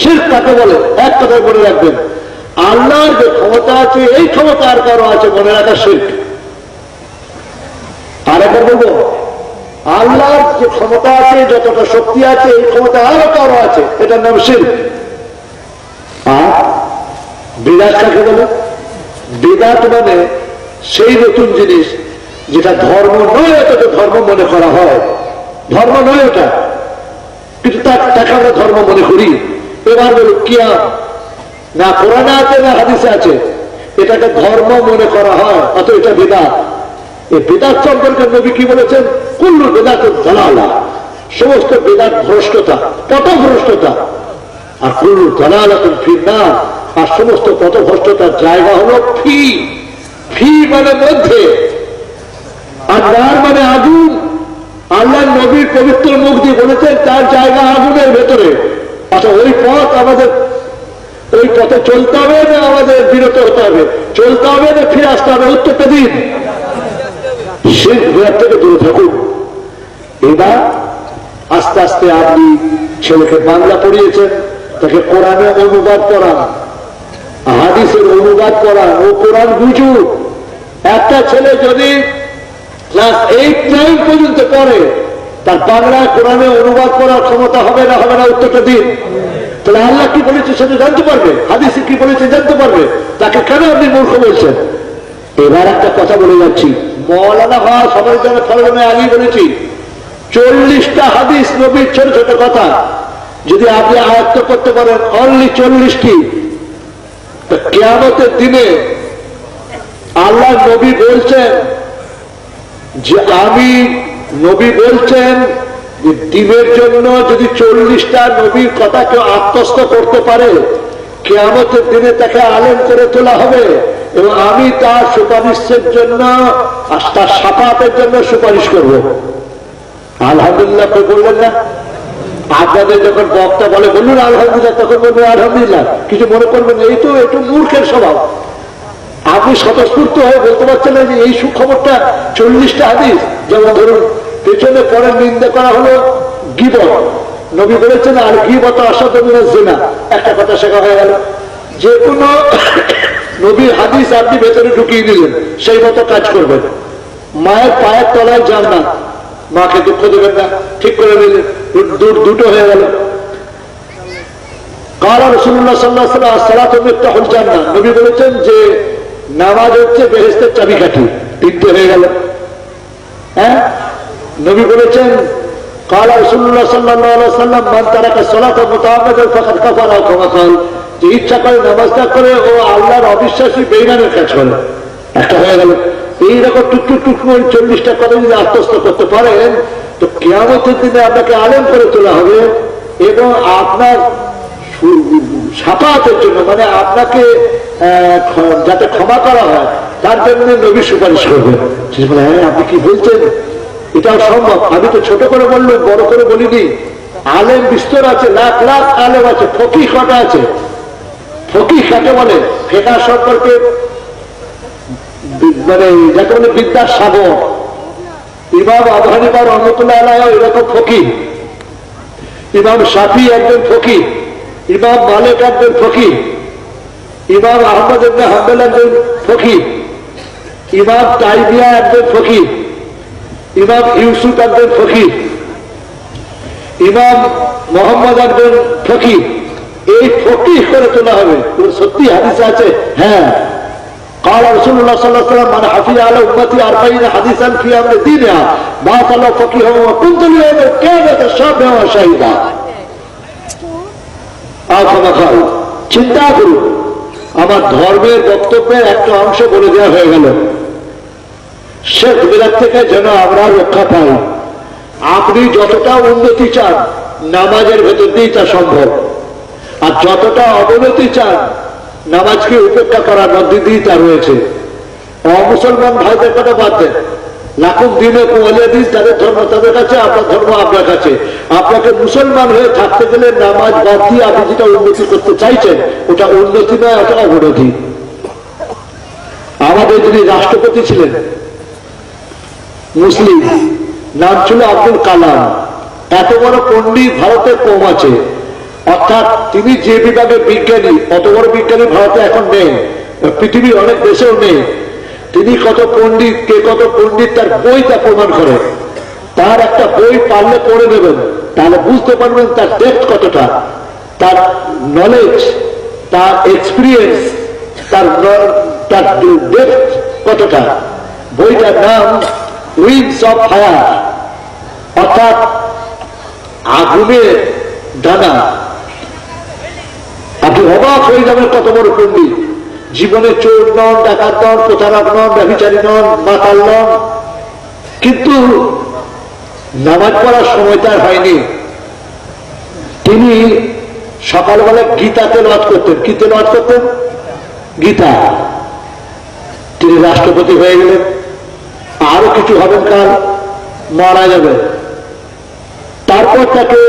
শিরক কাকে বলে? এক কথায় মনে রাখবেন, আল্লাহর যে ক্ষমতা আছে এই ক্ষমতা আর কারো আছে মনে রাখা শিরক। আর একবার বলবো, আল্লাহর যে ক্ষমতা আছে, যতটা শক্তি আছে, এই ক্ষমতা আরো কারো আছে, এটার নাম শিরক। আর বিদাত কাকে বলে? বিদাত মানে সেই নতুন জিনিস যেটা ধর্ম নয়, এটাকে ধর্ম মনে করা হয়। ধর্ম নয় ওটা, কিন্তু তাকে আমরা ধর্ম মনে করি। এবার বলি কিয়াম, না কোরআনে আছে না হাদিসে আছে, এটাকে ধর্ম মনে করা হয়, অত এটা বিদাত। এই বিদাত সম্পর্কে নবী কি বলেছেন? কুল্লু বিদাতুন দালালা, সমস্ত বিদাত ভ্রষ্টতা, পথভ্রষ্টতা। আর কুল্লু দালালাতুন ফিন্নার, আর সমস্ত পথভ্রষ্টতার জায়গা হলো ফি। ফি মানে মধ্যে, আর নার মানে আগুন। আল্লাহ নবীর পবিত্র মুখ দিয়ে বলেছেন তার জায়গা আগুনের ভেতরে। আচ্ছা, ওই পথ আমাদের, ওই পথে চলতে হবে না আমাদের বিরত হতে হবে? চলতে হবে না ফিরে আসতে হবে? উত্তরটা দিন। সেই বিরাট থেকে দূরে থাকুন। এবার আস্তে আস্তে আপনি ছেলেকে বাংলা পড়িয়েছেন, তাকে কোরআনে অনুবাদ করান, হাদিসের অনুবাদ করান, ও কোরআন বুঝুক। একটা ছেলে যদি ক্লাস 8-9 পর্যন্ত পড়ে, তার বাংলা কোরআনে অনুবাদ করার ক্ষমতা হবে না হবে না? উত্তরটা দিন। তাহলে আল্লাহ কি বলেছে সেটা জানতে পারবে, হাদিসে কি বলেছে জানতে পারবে, তাকে কেন আপনি মূর্খ বলছেন? এবার একটা কথা বলে যাচ্ছি, মওলানা হওয়া সবাই জন্য ফলনে আগেই বলেছি, 40টা হাদিস নবীর ছোট ছোট কথা যদি আপনি আয়ত্ত করতে পারেন, অনলি 40টি, তো কিয়ামতের দিনে আল্লাহ নবী বলছেন যে আমি নবী বলছেন যে দিনের জন্য যদি 40টা নবীর কথা কেউ আত্মস্থ করতে পারে, কিয়ামতের দিনে তাকে আলেম করে তোলা হবে এবং আমি তার সুপারিশের জন্য, তার শাফাতের জন্য সুপারিশ করব। আলহামদুলিল্লাহ কেউ বললেন না? আপনাদের যখন বক্তা বলে বলুন আলহামদুলিল্লাহ, তখন বলবেন আলহামদুলিল্লাহ, কিছু মনে করবেন এই তো একটু মূর্খের স্বভাব। আপনি স্বতঃস্ফূর্ত হয়ে বলতে পারছেন না যে এই সুখবরটা 40টা হাদিস, যেমন ধরুন পেছনে পরে নিন্দা করা হলো গীবত, নবী বলেছেন আর গীবত আসাদ মিনাজ জিনা, একটা কথা শেখা হয়ে গেল। যে কোনো নবীর হাদিস আপনি ভেতরে ঢুকিয়ে দিলেন, সেই মতো কাজ করবেন। মায়ের পায়ের তলায় যান না, মাকে দুঃখ দেবেন না, ঠিক করে নিলেন, দুটো হয়ে গেল। কালা রাসূলুল্লাহ সাল্লাল্লাহু আলাইহি ওয়াসাল্লাম as-সালাতু মিফতাহুল জান্নাহ, নবী বলেছেন যে নামাজ হচ্ছে বেহেশতের চাবিকাঠি, তিনটে হয়ে গেল। হ্যাঁ, নবী বলেছেন কালা রাসূলুল্লাহ সাল্লাল্লাহু আলাইহি ওয়াসাল্লাম মান তারাকা সালাতা মুতাআম্মিদান ফাকাদ কাফারা, কামা কাল, যে ইচ্ছা করে নামাজ না করে ও আল্লাহর অবিশ্বাসী বেঈমানের কাজ করে, একটা হয়ে গেল। এইরকম টুকটুক টুক করে 40টা কথা যদি আত্মস্থ করতে পারেন, তো কিয়ামতের দিনে আপনাকে আলেম করে তোলা হবে এবং আপনার শাফাতের জন্য, মানে আপনাকে যাতে ক্ষমা করা হয় তার জন্য নবী সুপারিশ করবেন। হ্যাঁ, আপনি কি বলছেন? এটাও সম্ভব। আমি তো ছোট করে বললাম, বড় করে বলিনি। আলেম বিস্তর আছে, লাখ লাখ আলেম আছে। ফকিহ কটা আছে? ফকিহ কাকে বলে? ফিকহ সম্পর্কে মানে যাকে বলে বিদ্যার সাগর। ইমাম আবু হানিফা রাহমাতুল্লাহ আলাইহি এরকম ফকিহ, ইমাম শাফি একজন ফকিহ, ইমাম মালিক একজন ফকিহ, ইমাম আহমদ ইবনে হাম্বল একজন ফকিহ, ইমাম তাইমিয়া একজন ফকিহ, ইমাম ইউসুফ একজন ফকিহ, ইমাম মোহাম্মদ একজন ফকিহ। এই ফকিহ করে তোলা হবে। সত্যি হাদিসে আছে। হ্যাঁ, قال رسول الله صلى الله عليه وسلم من حفظ على امتي 40 حديثا في امر دينها بعث الله فقيها وكنت اليوم القيامه شابا وشهيدا। চিন্তা করুন, আমার ধর্মের বক্তব্যের একটা অংশ বলে দেওয়া হয়ে গেল। শেখ বিলাত থেকে যেন আমরা রক্ষা পাই। আপনি যতটা উন্নতি চান নামাজের ভেতর দিয়েই তা সম্ভব, আর যতটা অবনতি চান নামাজকে উপেক্ষা করার মধ্যে দিয়েই তা রয়েছে। অমুসলমান ভাইদের কথা বাদ দেন, লাখুম দিনে ওয়ালিয়া দিন, তাদের ধর্ম তাদের কাছে, আপনার ধর্ম আপনার কাছে। আপনাকে মুসলমান হয়ে থাকতে গেলে নামাজ বাদ দিয়ে আপনি যেটা উন্নতি করতে চাইছেন ওটা উন্নতি নয়, ওটা অবনতি। আমাদের যিনি রাষ্ট্রপতি ছিলেন মুসলিম, নাম ছিল আব্দুল কালাম। এত বড় পণ্ডিত ভারতে কম আছে। অর্থাৎ তিনি যে বিভাগের বিজ্ঞানী, অত বড় বিজ্ঞানী ভারতে এখন নেই, পৃথিবীর অনেক দেশেও নেই। তিনি কত পণ্ডিত, কে কত পণ্ডিত তার বই তা প্রমাণ করে। তার একটা বই পারলে পড়ে নেবেন, তাহলে বুঝতে পারবেন তার ডেপথ কতটা, তার নলেজ, তার এক্সপিরিয়েন্স, তার ডেপথ কতটা। বইটার নাম উইংস অফ ফায়ার, অর্থাৎ আগুনের ডানা। আপনি অবাক হয়ে যাবেন কত বড় পণ্ডিত। জীবনে চোর নন, ডাকাত নন, প্রতারক নন, ব্যভিচারী নন, মাতাল নন, কিন্তু নামাজ পড়ার সময় তার হয়নি। তিনি সকালবেলা গীতা তেলাওয়াত করতেন। কি তেলাওয়াত করতেন? গীতা। তিনি রাষ্ট্রপতি হয়ে গেলেন, আরো কিছু হবেন, কাল মারা যাবেন। তারপর তাকে,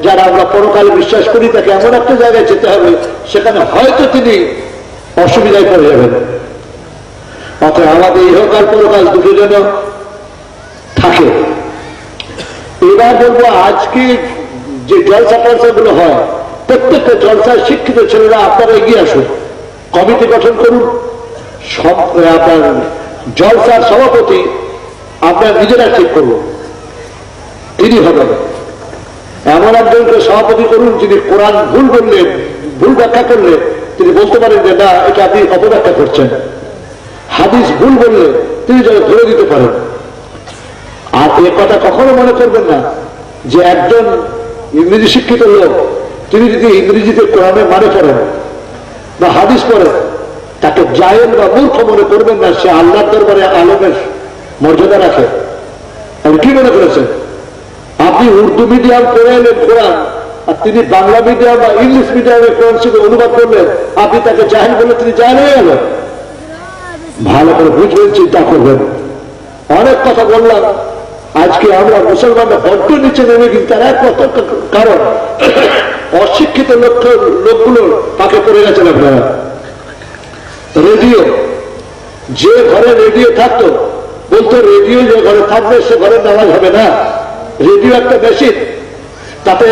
যারা আমরা পরকালে বিশ্বাস করি, তাকে এমন একটা জায়গায় যেতে হবে, সেখানে হয়তো তিনি অসুবিধায় পড়ে যাবেন। অর্থাৎ আমাদের ইহকাল পরকাল দুটো যেন থাকে। এবার বলবো, আজকে যে জলসা টলসা গুলো হয়, প্রত্যেকটা জলসায় শিক্ষিত ছেলেরা আপনারা এগিয়ে আসুন, কমিটি গঠন করুন। আপনার জলসার সভাপতি আপনারা নিজেরা ঠিক করুন, তিনি হবেন। এমন একজনকে সভাপতি করুন যিনি কোরআন ভুল বললেন, ভুল ব্যাখ্যা করলে তিনি বলতে পারেন যে না, এটা আপনি অপব্যাখ্যা করছেন। হাদিস ভুল বললে তিনি যেন ধরে দিতে পারেন। আর এ কথা কখনো মনে করবেন না যে একজন ইংরেজি শিক্ষিত লোক, তিনি যদি ইংরেজিতে কোরআনের মানে পড়েন বা হাদিস পড়েন, তাকে জাহেল বা মূর্খ মনে করবেন না। সে আল্লাহর দরবারে আলেমের মর্যাদা রাখে। আপনি কি মনে করেছেন? আপনি উর্দু মিডিয়াম পড়ে এলেন কোরআন, আর তিনি বাংলা মিডিয়াম বা ইংলিশ মিডিয়ামে কোরআন শিখে অনুবাদ করলেন, আপনি তাকে জাহেল বলে তিনি জাহেল হয়ে গেলেন? ভালো করে বুঝবেন, চিন্তা করবেন। অনেক কথা বললাম। আজকে আমরা মুসলমানরা বড্ড নিচে নেমে গেছি, তার একমাত্র কারণ অশিক্ষিত লোকগুলো তাকে পড়ে গেছেন আপনারা। রেডিও, যে ঘরে রেডিও থাকতো, বলতো রেডিও যে ঘরে থাকবে সে ঘরে নামাজ হবে না। রেডিও একটা মেশিন, তাতে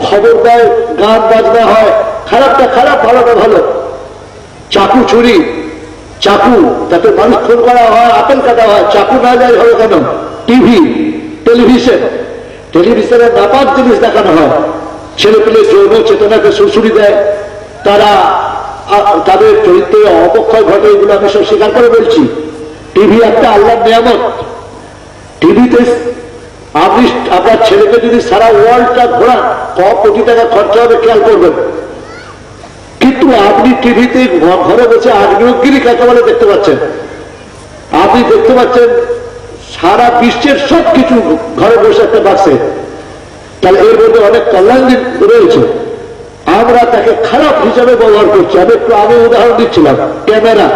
খবর দেয়, গান বাজনা হয়, খারাপটা খারাপ, ভালোটা ভালো। চাকু ছুরি, চাকু, তাতে মানুষ খুন করা হয়, আপেল কাটা হয়, চাকু না যায় হবে কেন? টিভি, টেলিভিশন, টেলিভিশনে নাপাক জিনিস দেখানো হয়। ছেলে পেলে যৌন চেতনাকে সুড়সুড়ি দেয়, তারা তাদের চরিত্রে অবক্ষয় ঘটে, এগুলো আমি সব স্বীকার করে বলছি। টিভি একটা আল্লাহর নিয়ামত। টিভিতে আপনি আপনার ছেলেকে যদি সারা ওয়ার্ল্ডটা ঘোরান, ক কোটি টাকা খরচা হবে খেয়াল করবেন। কিন্তু আপনি টিভিতে ঘরে বসে আগ্নেয়গিরি কাকে বলে দেখতে পাচ্ছেন। আপনি দেখতে পাচ্ছেন সারা বিশ্বের সবকিছু ঘরে বসে একটা বাক্সে। তাহলে এর মধ্যে অনেক কল্যাণ রয়েছে, আমরা তাকে খারাপ হিসাবে ব্যবহার করছি। আমি একটু আগে উদাহরণ দিচ্ছিলাম, ক্যামেরা।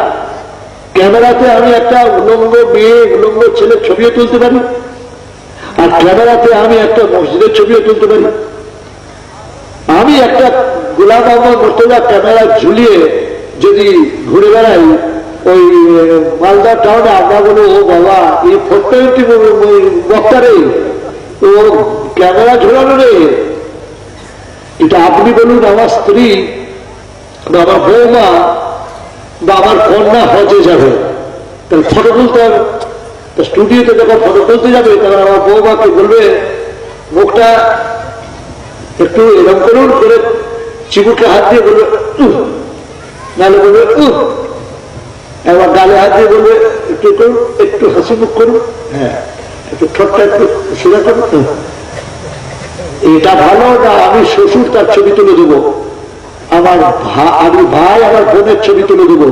ক্যামেরাতে আমি একটা উলঙ্গ মেয়ে, উলঙ্গ ছেলের ছবিও তুলতে পারি, আর ক্যামেরাতে আমি একটা মসজিদের ছবিও তুলতে পারি। আমি একটা গোলাম আহমদ মোর্তজা ক্যামেরা ঝুলিয়ে যদি ঘুরে বেড়াই ওই মালদা টাউনে, আমরা বলো ও বাবা, এই 420 বক্তারে ও ক্যামেরা ঝোলানো রে। এটা আপনি বলুন, আমার স্ত্রী বা আমার বৌমা বা আমার কন্যা হজে যাবে, তাহলে ফটো তুলতে হবে। স্টুডিওতে যখন ফটো তুলতে যাবে, তখন আমার বৌমাকে বলবে মুখটা একটু এরকম করুন, করে চিবুকে হাত দিয়ে বলবে নাহলে বলবে একবার গালে হাত দিয়ে বলবে একটু করুন, একটু হাসি মুখ করুন, হ্যাঁ একটু ঠোঁটটা একটু সোজা করুন। এটা ভালো না আমি শ্বশুর তার ছবি তুলে দেবো, আমি ভাই আমার বোনের ছবি তুলে দেবো,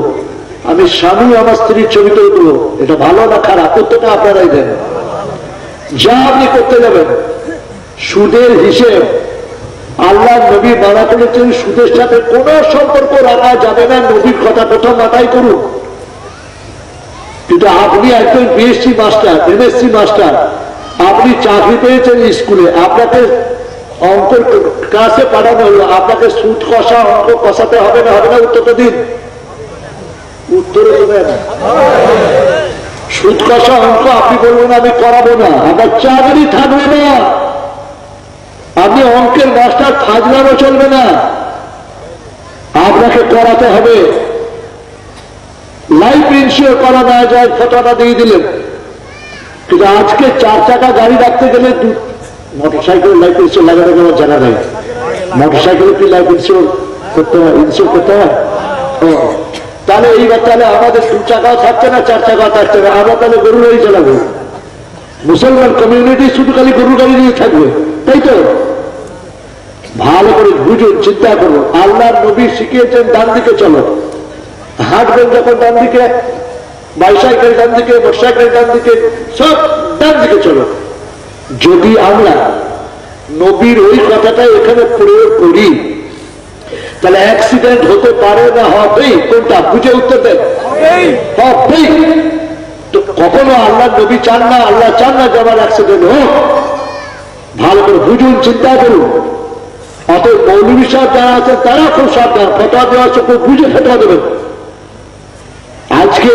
আমি স্বামী আমার স্ত্রীর ছবি তুলে দেবো? এটা ভালো না খারাপ? প্রত্যেকটা আপনারাই দেন। যা আপনি করতে যাবেন, সুদের হিসেব আল্লাহ নবী মানা করেছেন, সুদের সাথে কোন সম্পর্ক রাখা যাবে না। নবীর কথা প্রথম মাথায় করুন। কিন্তু আপনি একজন বিএসসি মাস্টার, এমএসসি মাস্টার, আপনি চাকরি পেয়েছেন স্কুলে, আপনাকে অঙ্ক ক্লাসে পাঠানো হলো, আপনাকে সুদ কষা অঙ্ক কষাতে হবে না? হবে না? উত্তরটা দিন। উত্তরে দেবেন। সুদ কষা অঙ্ক আপনি বলবেন আমি করাবো না, আমার চাকরি থাকবে না। আপনি অঙ্কের মাস্টার ফাজলানো চলবে না, আপনাকে করাতে হবে। লাইফ ইন্স্যুর করা না যায়, ফটোটা দিয়ে দিলেন। কিন্তু আজকে 4 চাকা গাড়ি রাখতে গেলে মোটরসাইকেল লাইফ ইন্স্যুর লাগানো কোনো জানা নেই। মোটরসাইকেল কি লাইফ ইন্স্যুর করতে হয়? ইন্স্যুর করতে হয়। তাহলে এইবার তাহলে আমাদের 2 চাকাও থাকছে না, 4 চাকাও থাকছে না, আমরা তাহলে গরু গাড়ি চালাবো। মুসলমান কমিউনিটি শুধু খালি গরু গাড়ি নিয়ে থাকবে, তাই তো? ভালো করে বুঝুন, চিন্তা করুন। আল্লাহর নবী শিখিয়েছেন ডান দিকে চলো, হাঁটবেন যখন ডান দিকে, বাইসাইকেল ডান দিকে, মোটরসাইকেল ডান দিকে, সব ডান দিকে চলো। যদি আমরা নবীর ওই কথাটা এখানে প্রয়োগ করি তাহলে অ্যাক্সিডেন্ট হতে পারে না? হবেই। কোনটা? বুঝে উত্তর দেন। হবেই। তো কখনো আল্লাহ নবী চান না, আল্লাহ চান না যে আমার অ্যাক্সিডেন্ট হোক। ভালো করে বুঝুন, চিন্তা করুন। অতএব মৌলভী সাহেব যারা আছেন তারা খুব সাবধান, ফতোয়া দেওয়া হচ্ছে, খুব বুঝে ফতোয়া দেবেন। আজকে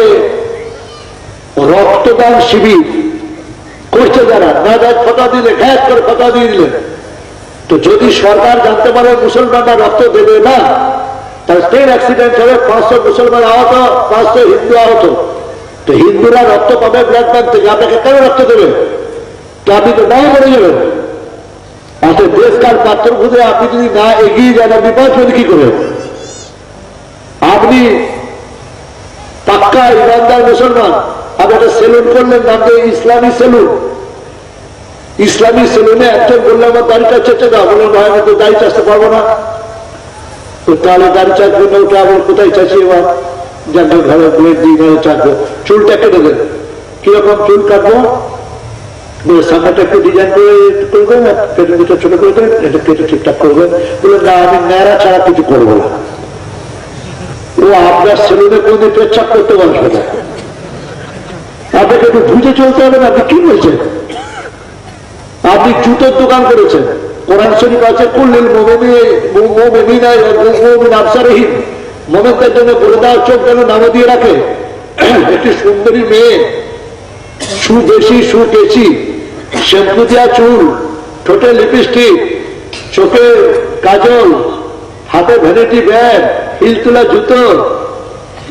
রক্তদান শিবির করছে যারা, না যায় ফতোয়া দিলে ঘ্যাস করে ফতোয়া দিয়ে দিলেন। তো যদি সরকার জানতে পারে মুসলমানরা রক্ত দেবে না, তাহলে ট্রেন অ্যাক্সিডেন্ট হবে, 500 মুসলমান আহত, 500 হিন্দু আহত। তো হিন্দুরা রক্ত পাবে ব্লাড ব্যাংক থেকে, আপনাকে কেন রক্ত দেবে? তো আপনি তো নাও করে যাবেন। অর্থাৎ দেশকাল পাত্র খুঁজে আপনি যদি না এগিয়ে যান, আপনি বাঁচবেন কি করে? আপনি পাক্কা ইমানদার মুসলমান, আপনি একটা সেলুন করলেন, নাম দিয়ে ইসলামী সেলুন। ইসলামী সেলুনে একজন বললে আমার দাড়িটা চেঁচে দাও, বললেন ভাই আমি তো দাড়ি চাষতে পারবো না। তো তাহলে দাড়ি চাচবে না, ওটা আবার কোথায় চাষি? এবার যাকে ঘরে ব্লেড দিয়ে দাঁড়িয়ে চাচবো। চুলটা কেটে দেবেন। কিরকম চুল কাটবো? সামনেটা একটু ডিজাইন করে করবেন, পেটের দিকটা ছোট করে দেবেন, এটা কেটে ঠিকঠাক করবেন। বলে না, আমি ন্যাড়া ছাড়া কিছু করবো না। ও আপনার সেলুনে কোনদিন পেচ্ছাপ করতে বসবে না। আপনাকে একটু বুঝে চলতে হবে না। আপনি কি বলছেন? আপনি জুতোর দোকান করেছেন, কোরআন শরীফ আছে কুল্লিল মুমিনিনা ওয়াল আবসারিহিম, মুমিনদের জন্য বলে দাও চোখ যেন নামে দিয়ে রাখে। একটি সুন্দরী মেয়ে, সু বেশি সু কেছি, শ্যাম্পু দেওয়া চুল, ঠোঁটে লিপস্টিক, চোখে কাজল, হাতে ভ্যানিটি ব্যাগ, হিল তোলা জুতো,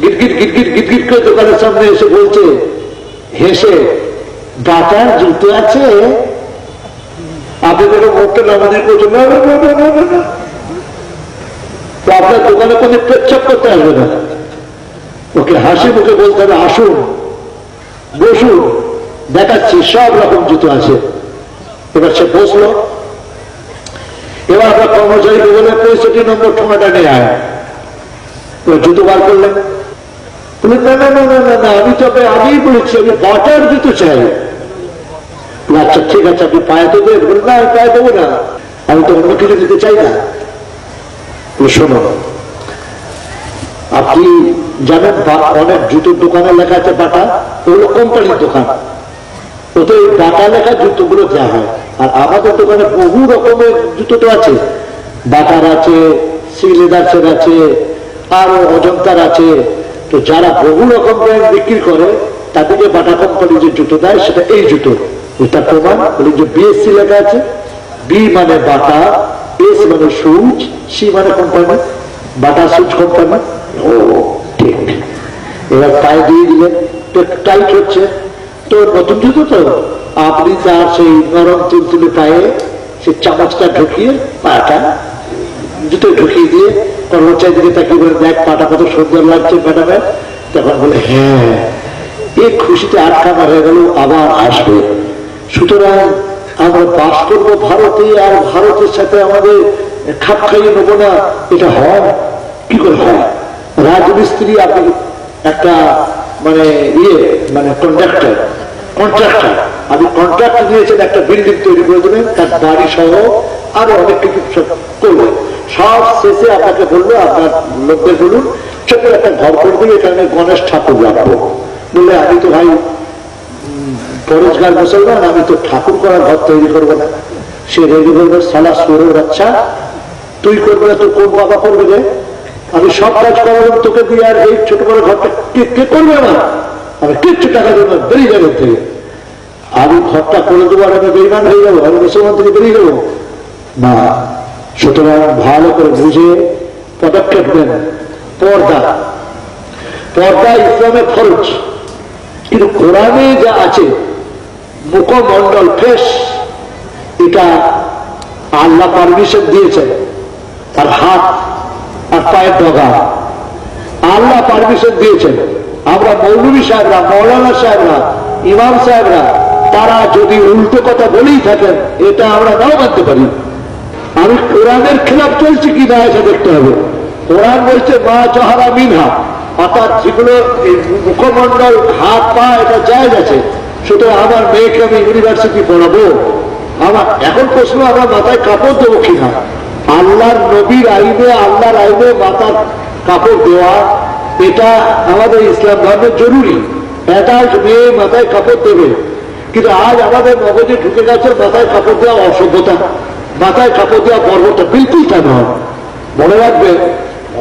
গিটগিট গিটগিট গিটগিট করে দোকানের সামনে এসে বলছে হেসে, বাটার জুতো আছে? আপনি দেখো মুখটা নামাজি করছেন, না না না না না না। তো আপনার দোকানে কোনো পেচ্ছাপ করতে আসবে না। ওকে হাসি মুখে বলতে হবে আসুন, বসুন, দেখাচ্ছি সব রকম জুতো আছে। এবার সে বসলো। এবার আপনার কর্মচারীকে বলে 65 নম্বর ঠোঙাটা নিয়ে আয়। জুতো বার করলেন। বলে না না না না না না, আমি তবে আগেই বলেছি আমি বাটার জুতো চাই। আচ্ছা ঠিক আছে, আপনি পায়ে তো দেবেন? বলে না, আমি পায়ে দেবো না, আমি তো অন্য কিছু দিতে চাই না। শোনো, আপনি জানেন অনেক জুতোর দোকানে লেখা আছে বাটা, ওগুলো কোম্পানির দোকান, ওতে এই বাটা লেখা জুতোগুলো দেওয়া হয়। আর আমাদের দোকানে বহু রকমের জুতো তো আছে, বাটার আছে, সি লেদার্সের আছে, আরো অজন্তার আছে। তো যারা বহু রকম ব্র্যান্ড বিক্রি করে তাদেরকে বাটা কোম্পানি যে জুতো দেয় সেটা এই জুতো। ওটা প্রমাণ বলি যে বিএসসি লেখা আছে, বি মানে বাটা, এস মানে সুজ, সি মানে কোম্পানি, বাটা সুজ কোম্পানি। ও ঠিক। এবার পায়ে দিয়ে দিলে তো টাইট হচ্ছে, তো নতুন জুতো তো আপনি তার সেই নরম তুলতুলে পায়ে সে চামচটা ঢুকিয়ে পাটা জুতো ঢুকিয়ে দিয়ে কর্মচারী দিকে তাকিয়ে বলে দেখ পাটা কত সুন্দর লাগছে ম্যাডামের। তখন বলে হ্যাঁ, এই খুশিতে আটকানা হয়ে গেল, আবার আসবে। সুতরাং আমরা বাস করবো ভারতে, আর ভারতের সাথে আমাদের খাপ খাইয়ে নেবো না, এটা হয় কি করে হয়? রাজমিস্ত্রি আপনি একটা মানে মানে কন্ট্রাক্টর, আপনি কন্ট্রাক্ট নিয়েছেন একটা বিল্ডিং তৈরি করে দেবেন, তার বাড়ি সহ আরো অনেক কিছু করবেন। সব শেষে আপনাকে বললো, আপনার লোকদের বলুন ছোট একটা ঘর করে দিলে এখানে গণেশ ঠাকুর রাখবো। বললে আমি তো ভাই পরেশগার মুসলমান, আমি তো ঠাকুর করার ঘর তৈরি করবো না। সে রেগে বলবে সালা সুরের বাচ্চা, তুই করবে না তো কোন বাবা করবে রে? আমি সব কাজ করালাম তোকে দিয়ে, আর এই ছোট বড় ঘরটা কে করবে না? আমি কিচ্ছু টাকা দেবো না, বেরিয়ে যাবেন থেকে। আমি ঘরটা করে দেবো আর আমি বেইমান হয়ে যাবো, আমি মুসলমান থেকে বেরিয়ে যাবো। না। সুতরাং ভালো করে বুঝে পদক্ষেপ নেন। পর্দা, পর্দা ইসলামের ফরজ, কিন্তু কোরআনে যা আছে মুখমণ্ডল ফেস, এটা আল্লাহ পারমিশন দিয়েছেন। আর হাত আর পায়ের ডগা আল্লাহ পারমিশন দিয়েছেন। আমরা মৌলভী সাহেবরা, মৌলানা সাহেবরা, ইমাম সাহেবরা তারা যদি উল্টো কথা বলেই থাকেন, এটা আমরা নাও মানতে পারি। আমি কোরআনের খেলাফ চলছি কি না এটা দেখতে হবে। কোরআন বলছে মা জহারা মিনহা, অর্থাৎ যেগুলো মুখমণ্ডল হাত পা এটা জায়েজ আছে। সুতরাং আমার মেয়েকে আমি ইউনিভার্সিটি পড়াবো, আমার এখন প্রশ্ন আমার মাথায় কাপড় দেবো কিনা। আল্লাহর নবীর আইনে, আল্লাহর আইনে মাথার কাপড় দেওয়া এটা আমাদের ইসলাম ধর্মের জরুরি। অ্যাডাল্ট মেয়ে মাথায় কাপড় দেবে, কিন্তু আজ আমাদের মগজে ঢুকে গেছে মাথায় কাপড় দেওয়া অসভ্যতা, মাথায় কাপড় দেওয়া গর্বটা। বিলকুল তা নয়। মনে রাখবে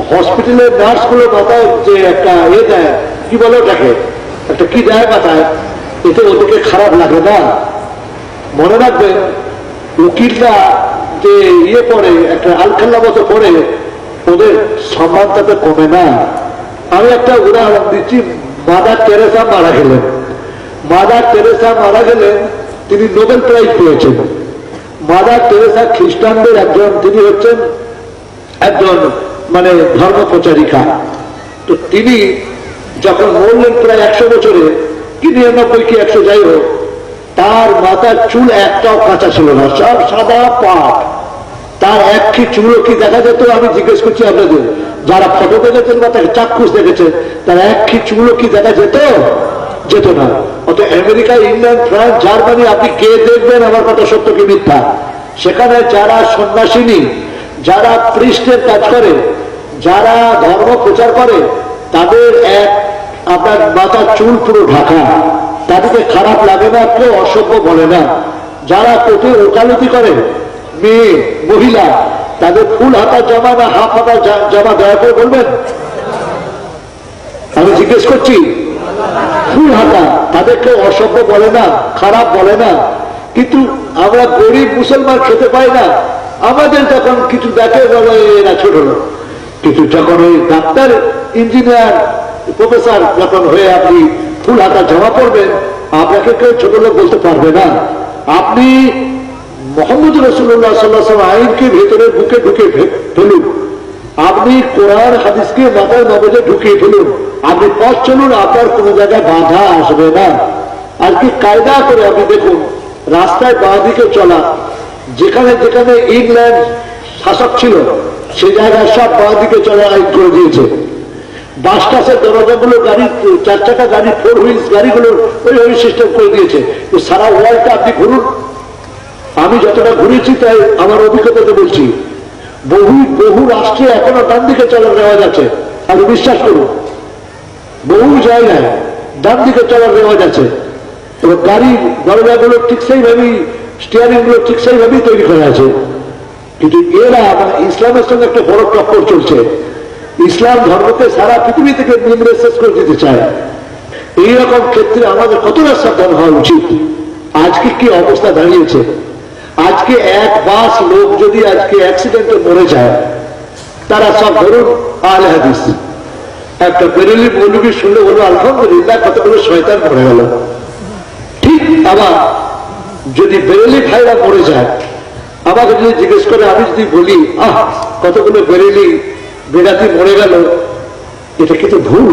হসপিটালের নার্সগুলো মাথায় যে একটা দেয়, কি বলে ওটাকে, একটা কি দেয় মাথায়, এতে ওদেরকে খারাপ লাগে না। মনে রাখবে উকিলরা যে পড়ে একটা আলখাল্লা মতো পড়ে, ওদের সম্মান তাতে কমে না। আমি একটা উদাহরণ দিচ্ছি। মাদার টেরেসা মারা গেলেন। মাদার টেরেসা মারা গেলেন, তিনি নোবেল প্রাইজ পেয়েছেন। মাদার টেরেসা খ্রিস্টানদের একজন, তিনি হচ্ছেন একজন মানে ধর্ম প্রচারিকা। তো তিনি যখন মরলেন প্রায় 100 বছরে কি 99 কি 100 যাই হোক, তার মাথার চুল একটাও কাঁচা ছিল না, সব সাদা পাট। তার একটি চুলও কি দেখা যেত? আমি জিজ্ঞেস করছি আপনাদের যারা ফটো দেখেছেন বা তাকে চাক্ষুষ দেখেছেন, তার একটি চুলও কি দেখা যেত? যেত না। অত আমেরিকা, ইংল্যান্ড, ফ্রান্স, জার্মানি আপনি কে দেখবেন আমার কথা সত্য কি মিথ্যা, সেখানে যারা সন্ন্যাসিনী, যারা প্রিস্টের কাজ করে, যারা ধর্ম প্রচার করে, তাদের আপনার মাথার চুল পুরো ঢাকা, তাদেরকে খারাপ লাগে না, কেউ অসভ্য বলে না। যারা কোর্টে ওকালতি করে, মেয়ে মহিলা, তাদের ফুল হাতা জামা না হাফ হাতা জামা দয়া করে বলবেন? আমি জিজ্ঞেস করছি। ফুল হাতা, তাদেরকে অসভ্য বলে না, খারাপ বলে না। কিন্তু আমরা গরিব মুসলমান খেতে পাই না, আমাদের যখন কিছু দেখে এরা ছোট লোক। কিন্তু যখন ওই ডাক্তার, ইঞ্জিনিয়ার, প্রফেসর যখন হয়ে আপনি ফুল হাতা জামা পরবেন, আপনাকে কেউ ছোট লোক বলতে পারবে না। আপনি মোহাম্মদ রাসূলুল্লাহ সাল্লাল্লাহু আলাইহি ওয়াসাল্লাম আইনকে ভেতরে বুকে ঢুকে ফেলুন, আপনি কোরআন হাদিসকে মাথায় মগজে ঢুকিয়ে ফেলুন, আপনি পথ চলুন, আপনার কোন জায়গায় বাধা আসবে না। আজকে কায়দা করে আপনি দেখুন, রাস্তায় বাঁ দিকে চলা, যেখানে যেখানে ইংল্যান্ড শাসক ছিল সে জায়গায় সব বাঁ দিকে চলা আইন করে দিয়েছে। বাস স্ট্যান্ডের দরজাগুলো, গাড়ি, 4 চাকা গাড়ি, 4 হুইলস গাড়িগুলোর ওই সিস্টেম করে দিয়েছে। তো সারা ওয়ার্ল্ডটা আপনি ঘুরুন, আমি যতটা ঘুরেছি তাই আমার অভিজ্ঞতাতে বলছি, বহু বহু রাষ্ট্রে এখনো ডান দিকে চলার রেওয়াজ আছে। আপনি বিশ্বাস করুন, বহু জায়গায় ডান দিকে চলার রেওয়াজ আছে। এবং গাড়ির দরজাগুলো ঠিক সেইভাবেই, স্টিয়ারিং গুলো ঠিক সেইভাবেই তৈরি করা আছে। কিন্তু এরা মানে ইসলামের সঙ্গে একটা বড় টক্কর চলছে। ইসলাম ধর্মকে সারা পৃথিবী থেকে নিম্নে শেষ করে দিতে চায়। এইরকম ক্ষেত্রে আমাদের কতটা সাবধান হওয়া উচিত। আজকে কি অবস্থা দাঁড়িয়েছে, আজকে এক বাস লোক যদি আজকে অ্যাক্সিডেন্টে মরে যায়, তারা সব ধরুন আহলে হাদিস, একটা বেরেলি মৌলবী শুনলে বলবো আলহামদুলিল্লাহ কতগুলো শয়তান মরে গেল। ঠিক আবার যদি বেরেলি ভাইরা মরে যায়, আমাকে যদি জিজ্ঞেস করে, আমি যদি বলি কতগুলো বেরেলি বেদাতি মরে গেল, এটা কিন্তু ভুল।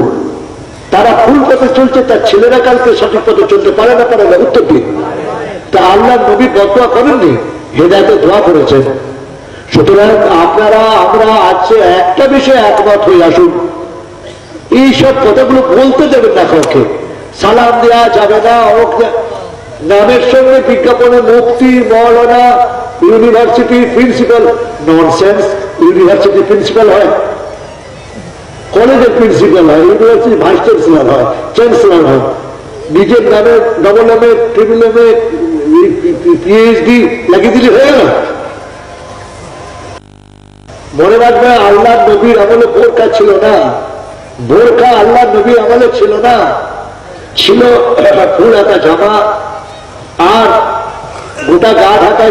তারা ভুল পথে চলছে, তার ছেলেরা কালকে সঠিক পথে চলতে পারে না, পারে না, উত্তর দিন। তা আল্লাহ নবী বদয়া করেননি, হেদায়েতের দোয়া করেছেন। সুতরাং আপনারা আমরা আজকে একটা বিষয়ে একমত হয়ে আসুন, এইসব কথাগুলো বলতে দেবেন না কাউকে। সালাম দেওয়া যাবে না, নামের সঙ্গে বিজ্ঞাপনে মুফতি, মৌলানা, university principal, nonsense. University principal হয়, কলেজের প্রিন্সিপাল হয়, ইউনিভার্সিটি ভাইস চ্যান্সেলর হয়, চ্যান্সেলর হয়। নিজের নামে, ডবল নামে, ট্রিপল নামে পিএইচডি লাগিয়ে দিলে হয়ে গেল। মনে রাখবে আল্লাহ নবীর আমলে বোরকা ছিল না, বোরকা আল্লাহ নবীর আমলে ছিল না, ছিল ফুল হাতা জামা আর গোটা গা ঢাকা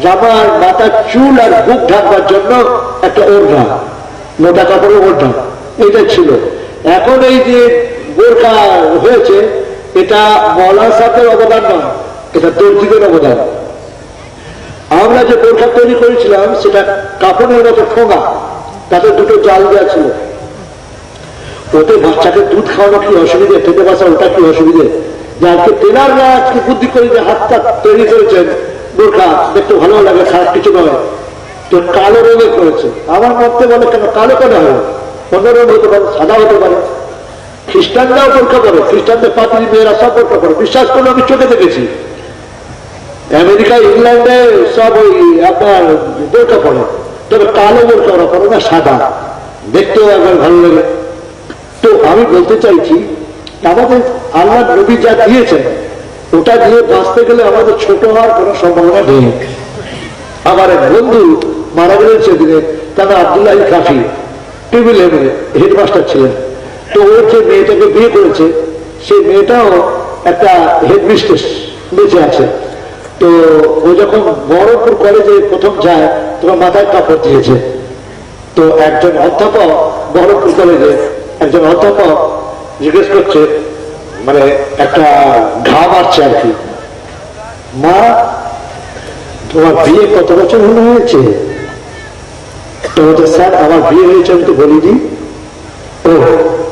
জামার মাথার চুল আর বুক ঢাকবার জন্য একটা ওড়না, মোটা কাপড়ের ওড়না, এটা ছিল। এখন এই যে বোরখা হয়েছে, এটা মৌলানা সাহেবের অবদান নয়, এটা দর্জিদের অবদান। আমরা যে বোরখা তৈরি করেছিলাম সেটা কাপড়ের মতো ঠোঙা, তাতে দুটো জাল দেওয়া ছিল। ওতে বাচ্চাকে দুধ খাওয়ানো কি অসুবিধে, খেতে বসা ওটা কি অসুবিধে? যাকে টেলাররা আজকে বুদ্ধি করে যে হাতটা তৈরি করেছেন বোরখা, দেখতে ভালো লাগে, খারাপ কিছু নয়, তো কালো রঙের করেছে। আমার মতে বলে কেন কালো কেন হয়, অন্য রঙ হতে পারে, সাদা হতে পারে। খ্রিস্টানরাও বোরখা পরে, খ্রিস্টানদের পাত্রী মেয়েরা সব বোরখা পরে, বিশ্বাস করলে আমি চোখে দেখেছি। আমেরিকা, ইংল্যান্ডে সব ওই আপনার বোরখা পরে, তবে কালো বোরখা ওরা পরে না, সাদা, দেখতেও একবার ভালো লাগে। তো আমি বলতে চাইছি, আমাদের আল্লাহ নবী যা দিয়েছেন ওটা দিয়ে বাঁচতে গেলে আমাদের ছোট হওয়ার কোন সম্ভাবনা নেই। আমার এক বন্ধু মারা গেলেন সেদিনে, তার নাম আব্দুল্লাহ কাফি, টিভি হেডমাস্টার ছিলেন। তো ওর যে মেয়েটাকে বিয়ে করেছে, সেই মেয়েটাও একটা হেডমিস্ট্রেস বেঁচে আছে। তো ও যখন বহরমপুর কলেজে প্রথম যায়, তখন মাথায় কাপড় দিয়েছে। তো একজন অধ্যাপক, বহরমপুর কলেজে একজন অধ্যাপক জিজ্ঞেস করছে, মানে একটা ঘা মারছে আর কি, মা তোমার বিয়ে কত বছর হয়েছে? তো বলছে, স্যার আমার বিয়ে হয়েছে। আমি তো বলিনি। ও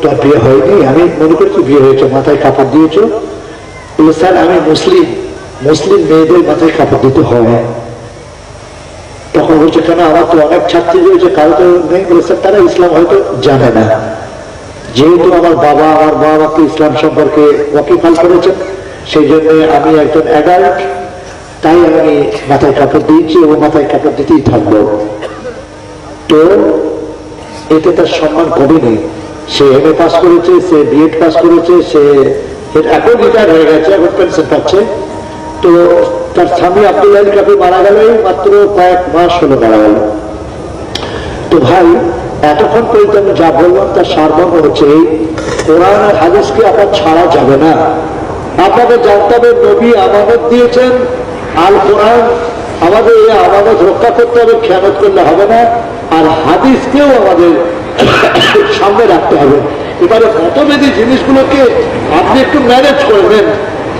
তোমার বিয়ে হয়নি? আমি মনে করছি বিয়ে হয়েছে, মাথায় কাপড় দিয়েছ। বলে, স্যার আমি মুসলিম, মুসলিম মেয়েদের মাথায় কাপড় দিতে হয়। তখন বলছে, কেন আমার তো অনেক ছাত্রী রয়েছে, কারো তো নেই। বলে, স্যার তারা ইসলাম হয়তো জানে না, যেহেতু আমার বাবা মাকে ইসলাম সম্পর্কে ওয়াকিফাল করেছেন, সেই জন্য আমি একজন অ্যাডাল্ট, তাই আমি মাথায় কাপড় দিয়েছি ও মাথায় কাপড় দিতেই থাকবো। তো এতে তার সম্মান কমেনি। সে এম এ পাস করেছে, সে বিএড পাস করেছে, সে এখন রিটায়ার হয়ে গেছে, এখন পেনশন পাচ্ছে। তো তার স্বামী আব্দুল্লাহ কাপি মারা গেল, মাত্র কয়েক মাস হলো মারা গেল। তো ভাই, এতক্ষণ পর্যন্ত আমি যা বললাম তার সারমর্ম হচ্ছে এই, কোরআন আর হাদিসকে আপনার ছাড়া যাবে না। আপনাদের জানতে হবে নবী আমানত দিয়েছেন, আল কোরআন আমাদের এই আমানত রক্ষা করতে হবে, খেয়ানত করলে হবে না। আর হাদিসকেও আমাদের সামনে রাখতে হবে। এবারে মতভেদী জিনিসগুলোকে আপনি একটু ম্যানেজ করবেন,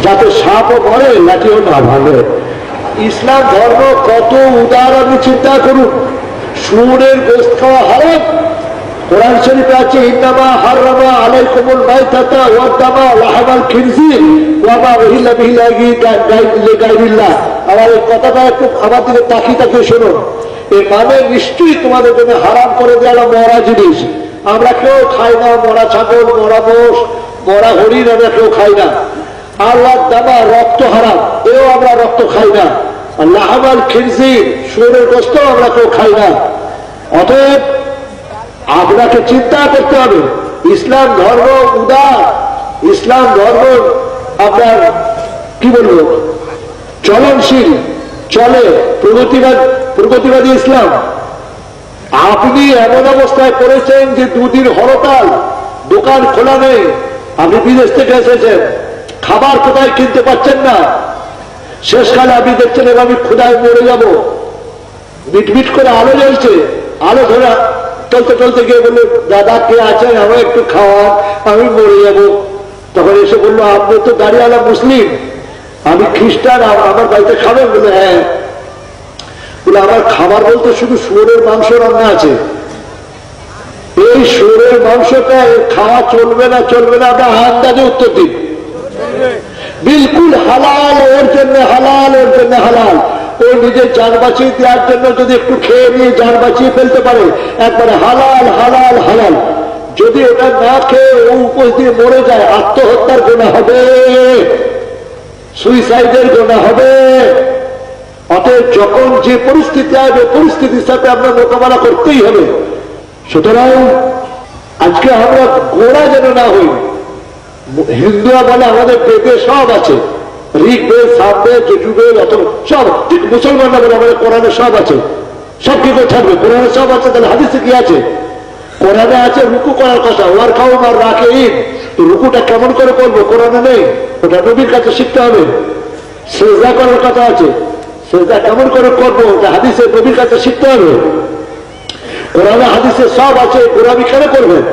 যাতে সাপও মরে লাঠিও না ভাঙে। ইসলাম ধর্ম কত উদার, আপনি চিন্তা করুন। সুরের গোশত খাওয়া হারাম, কোরআন শরীফে আছে, ইন্নামা হাররামা আলাইকুমুল মাইতাতা ওয়াদ দামা ওয়া লাহমাল খিনজির ওয়া মা উহিল্লা বিহি লিগাইরিল্লাহ। আমার এই কথাটা একটু আমার দিকে তাকিয়ে শুনুন। এর মানে নিশ্চয়ই তোমাদের জন্য হারাম করে দেওয়া মরা জিনিস। আমরা কেউ খাই না মরা ছাগল, মরা মোষ, মরা হরিণ, আমরা কেউ খাই না। আল্লাহ দামা রক্ত হারাম, এও আমরা রক্ত খাই না। লাহমাল খিনজির শুয়োরের গোশত আমরা কেউ খাই না। অতএব আপনাকে চিন্তা করতে হবে, ইসলাম ধর্ম উদার, ইসলাম ধর্ম আপনার কি বলবো চলনশীল, চলে, প্রগতিবাদী ইসলাম। আপনি এমন অবস্থায় করেছেন যে দুদিন হরতাল, দোকান খোলা নেই, আপনি বিদেশ থেকে এসেছেন, খাবার কোথায় কিনতে পাচ্ছেন না, শেষকালে আপনি দেখছেন এবার আমি ক্ষুধায় মরে যাব। মিটমিট করে আলো জ্বলছে, আলো ধরে চলতে চলতে গিয়ে বললো, দাদা কে আছেন, আমার একটু খাওয়া, আমি মরে যাব। তখন এসে বললো, আপনি তো দাঁড়িয়েওয়ালা মুসলিম, আমি খ্রিস্টান, আমার বাড়িতে খাবেন? বলে হ্যাঁ। বলে আমার খাবার বলতে শুধু শুয়োরের মাংস রান্না আছে, এই শুয়োরের মাংসটা খাওয়া চলবে না, চলবে না, আপনার আন্দাজে উত্তর দিন। বিলকুল হালাল, ওর জন্য হালাল, ওর জন্য হালাল। ও নিজের জান বাঁচিয়ে দেওয়ার জন্য যদি একটু খেয়ে নিয়ে জান বাঁচিয়ে ফেলতে পারে, একবারে হালাল হালাল হালাল। যদি ওটা না খেয়ে ও উপোস দিয়ে মরে যায়, আত্মহত্যার গুনাহ হবে, সুইসাইডের গুনাহ হবে। অতএব যখন যে পরিস্থিতি আসবে, পরিস্থিতির সাথে আমরা মোকাবেলা করতেই হবে। সুতরাং আজকে আমরা গোড়া যেন না হই। হিন্দুরা বলে আমাদের বেদে সব আছে, ঋগ্বেদ, সামবেদ, যজুর্বেদ, সব। ঠিক মুসলমানরা বলে আমাদের কোরআনে সব আছে। সব কি করে থাকবে? কোরআনে সব আছে, তাহলে হাদিসে কি আছে? কোরআনে আছে রুকু করার কথা, ওয়ার খাও আর রাখে ঈদ। রুকুটা কেমন করে করবো? কোরআনে নেই, ওটা নবীর কাছে শিখতে হবে। সেজদা করার কথা আছে, সেটা কেমন করে করবো? হাদিসের নবীর কাছে শিখতে হবে। কোরআনে হাদিসে সব আছে, গোলামি কেন করবেন?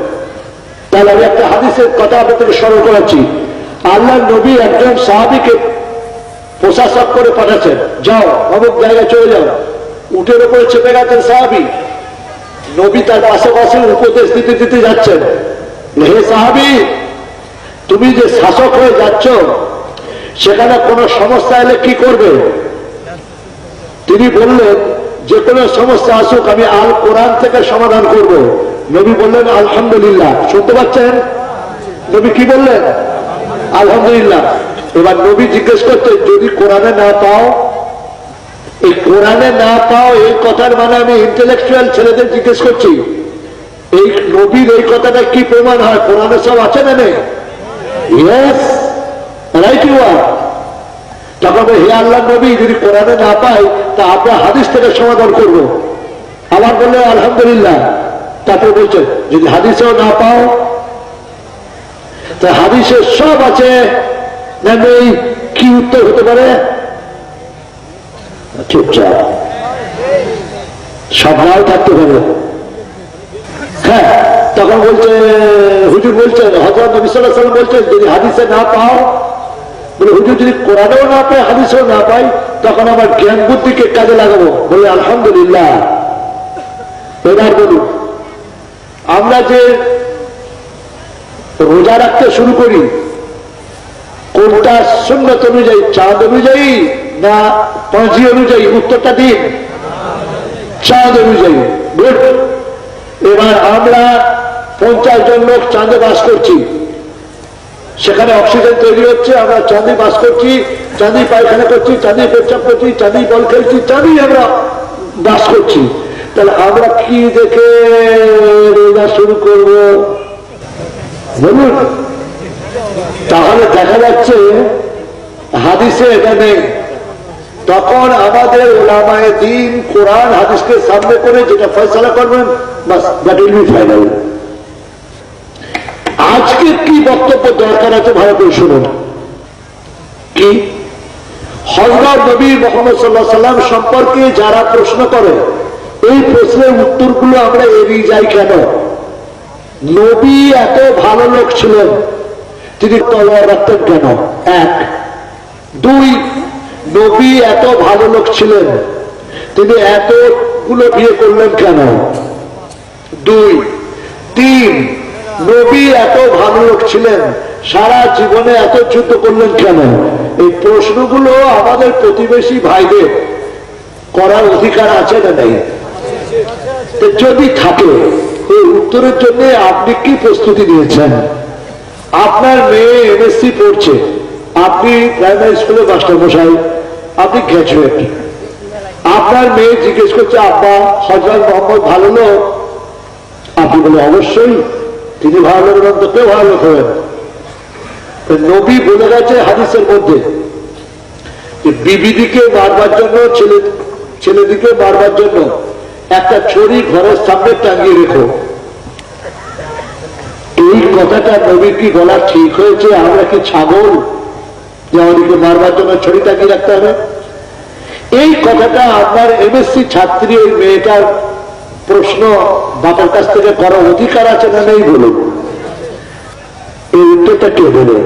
তাহলে আমি একটা হাদিসের কথা আপনাদেরকে স্মরণ করাচ্ছি। আল্লাহ নবী একজন সাহাবীকে প্রশাসক করে পাঠাচ্ছেন, যাও অমুক জায়গায় চলে যাও। উটের উপরে চেপে গেছেন সাহাবী, নবী তার পাশে পাশে উপদেশ দিতে দিতে যাচ্ছেন, হে সাহাবী, তুমি যে শাসক হয়ে যাচ্ছ সেখানে কোনো সমস্যা এলে কি করবে? তিনি বললেন, যে কোনো সমস্যা আসুক আমি আল কোরআন থেকে সমাধান করব। নবী বললেন আলহামদুলিল্লাহ। শুনতে পাচ্ছেন? নবী কি বললেন? আলহামদুলিল্লাহ। এবার নবী জিজ্ঞেস করতে, যদি কোরআনে না পাও? এই কোরআনে না পাও এই কথার মানে আমি ইন্টেলেকচুয়াল ছেলেদের জিজ্ঞেস করছি, এই নবীর এই কথাটা কি প্রমাণ হয়? কোরআনে সব আছে না নেই? Yes, right you are. তখন হে আল্লাহ নবী, যদি কোরআনে না পাই তা আমরা হাদিস থেকে সমাধান করব। আবার বললে আলহামদুলিল্লাহ। তারপরে বলছেন, যদি হাদিসেও না পাও? তা হাদিসে সব আছে না নেই? কি উত্তর হতে পারে? চুপচাপ, সব নাও থাকতে পারে। হ্যাঁ, তখন বলছে, হুজুর বলছেন, হযরত নবী সাল্লাল্লাহু আলাইহি ওয়াসাল্লাম বলছেন, যদি হাদিসে না পাও? বলে হুজুর যদি কোরআনেও না পাই হাদিসেও না পাই তখন আমার জ্ঞান বুদ্ধিকে কাজে লাগাবো। বলে আলহামদুলিল্লাহ। এবার বলুন, আমরা যে রোজা রাখতে শুরু করি কোনটা সুন্নত অনুযায়ী, চাঁদ অনুযায়ী না পাঁজি অনুযায়ী? উত্তরটা দিন। চাঁদ অনুযায়ী। গুড। এবার আমরা 50 জন লোক চাঁদে বাস করছি, সেখানে অক্সিজেন তৈরি হচ্ছে, আমরা চাঁদি বাস করছি, চাঁদি পায়খানা করছি, চাঁদি পেচ্ছাপ করছি, চাঁদি বল খেলছি, চাঁদি আমরা বাস করছি। তাহলে আমরা কি দেখে রোজা শুরু করব বলুন? তাহলে দেখা যাচ্ছে হাদিসে এটা নেই। তখন আমাদের ওলামায়ে দ্বীন কোরআন হাদিসকে সামনে করে যেটা ফয়সালা করবেন, বাস দ্যাট উইল বি ফাইনাল। আজকে কি বক্তব্য দরকার আছে ভালো করে শুনুন। কি হযরত নবী মুহাম্মদ সাল্লাল্লাহু আলাইহি ওয়াসাল্লাম সম্পর্কে যারা প্রশ্ন করে, এই প্রশ্নের উত্তরগুলো আমরা এড়িয়ে যাই কেন? নবী এত ভালো লোক ছিলেন, তিনি তলোয়ার রাখতেন কেন? এক। দুই, নবী এত ভালো লোক ছিলেন, তিনি এতগুলো বিয়ে করলেন কেন? দুই। তিন, নবী এত ভালো লোক ছিলেন, সারা জীবনে এত যুদ্ধ করলেন কেন? এই প্রশ্নগুলো আমাদের প্রতিবেশী ভাইদের করার অধিকার আছে না নেই? যদি থাকে, এই উত্তরের জন্য আপনি কি প্রস্তুতি নিয়েছেন? আপনার মেয়ে এমএসসি পড়ছে, আপনি প্রাইমারি স্কুলে মাস্টারমশাই, আপনি গ্র্যাজুয়েট। আপনার মেয়ে জিজ্ঞেস করছে, আব্বা হযরত মুহাম্মদ ভালো লোক? আপনি বলে অবশ্যই তিনি ভালো লোক, তো কেউ ভালো লোক হবেন। নবী বলে গেছে হাদিসের মধ্যে, বিবিদিকে মারবার জন্য, ছেলেদিকে মারবার জন্য একটা ছড়ি ঘরের সামনে টাঙিয়ে রেখো। এই কথাটা নবীর কি বলা ঠিক হয়েছে? আমরা কি ছাগল যে আমাদেরকে মারবার জন্য ছড়ি টাঙিয়ে রাখতে হবে? এই কথাটা আপনার এমএসসি ছাত্রী ওই মেয়েটার প্রশ্ন বাবার কাছ থেকে করার অধিকার আছে না নেই বলুন? এই উত্তরটা কে বলে?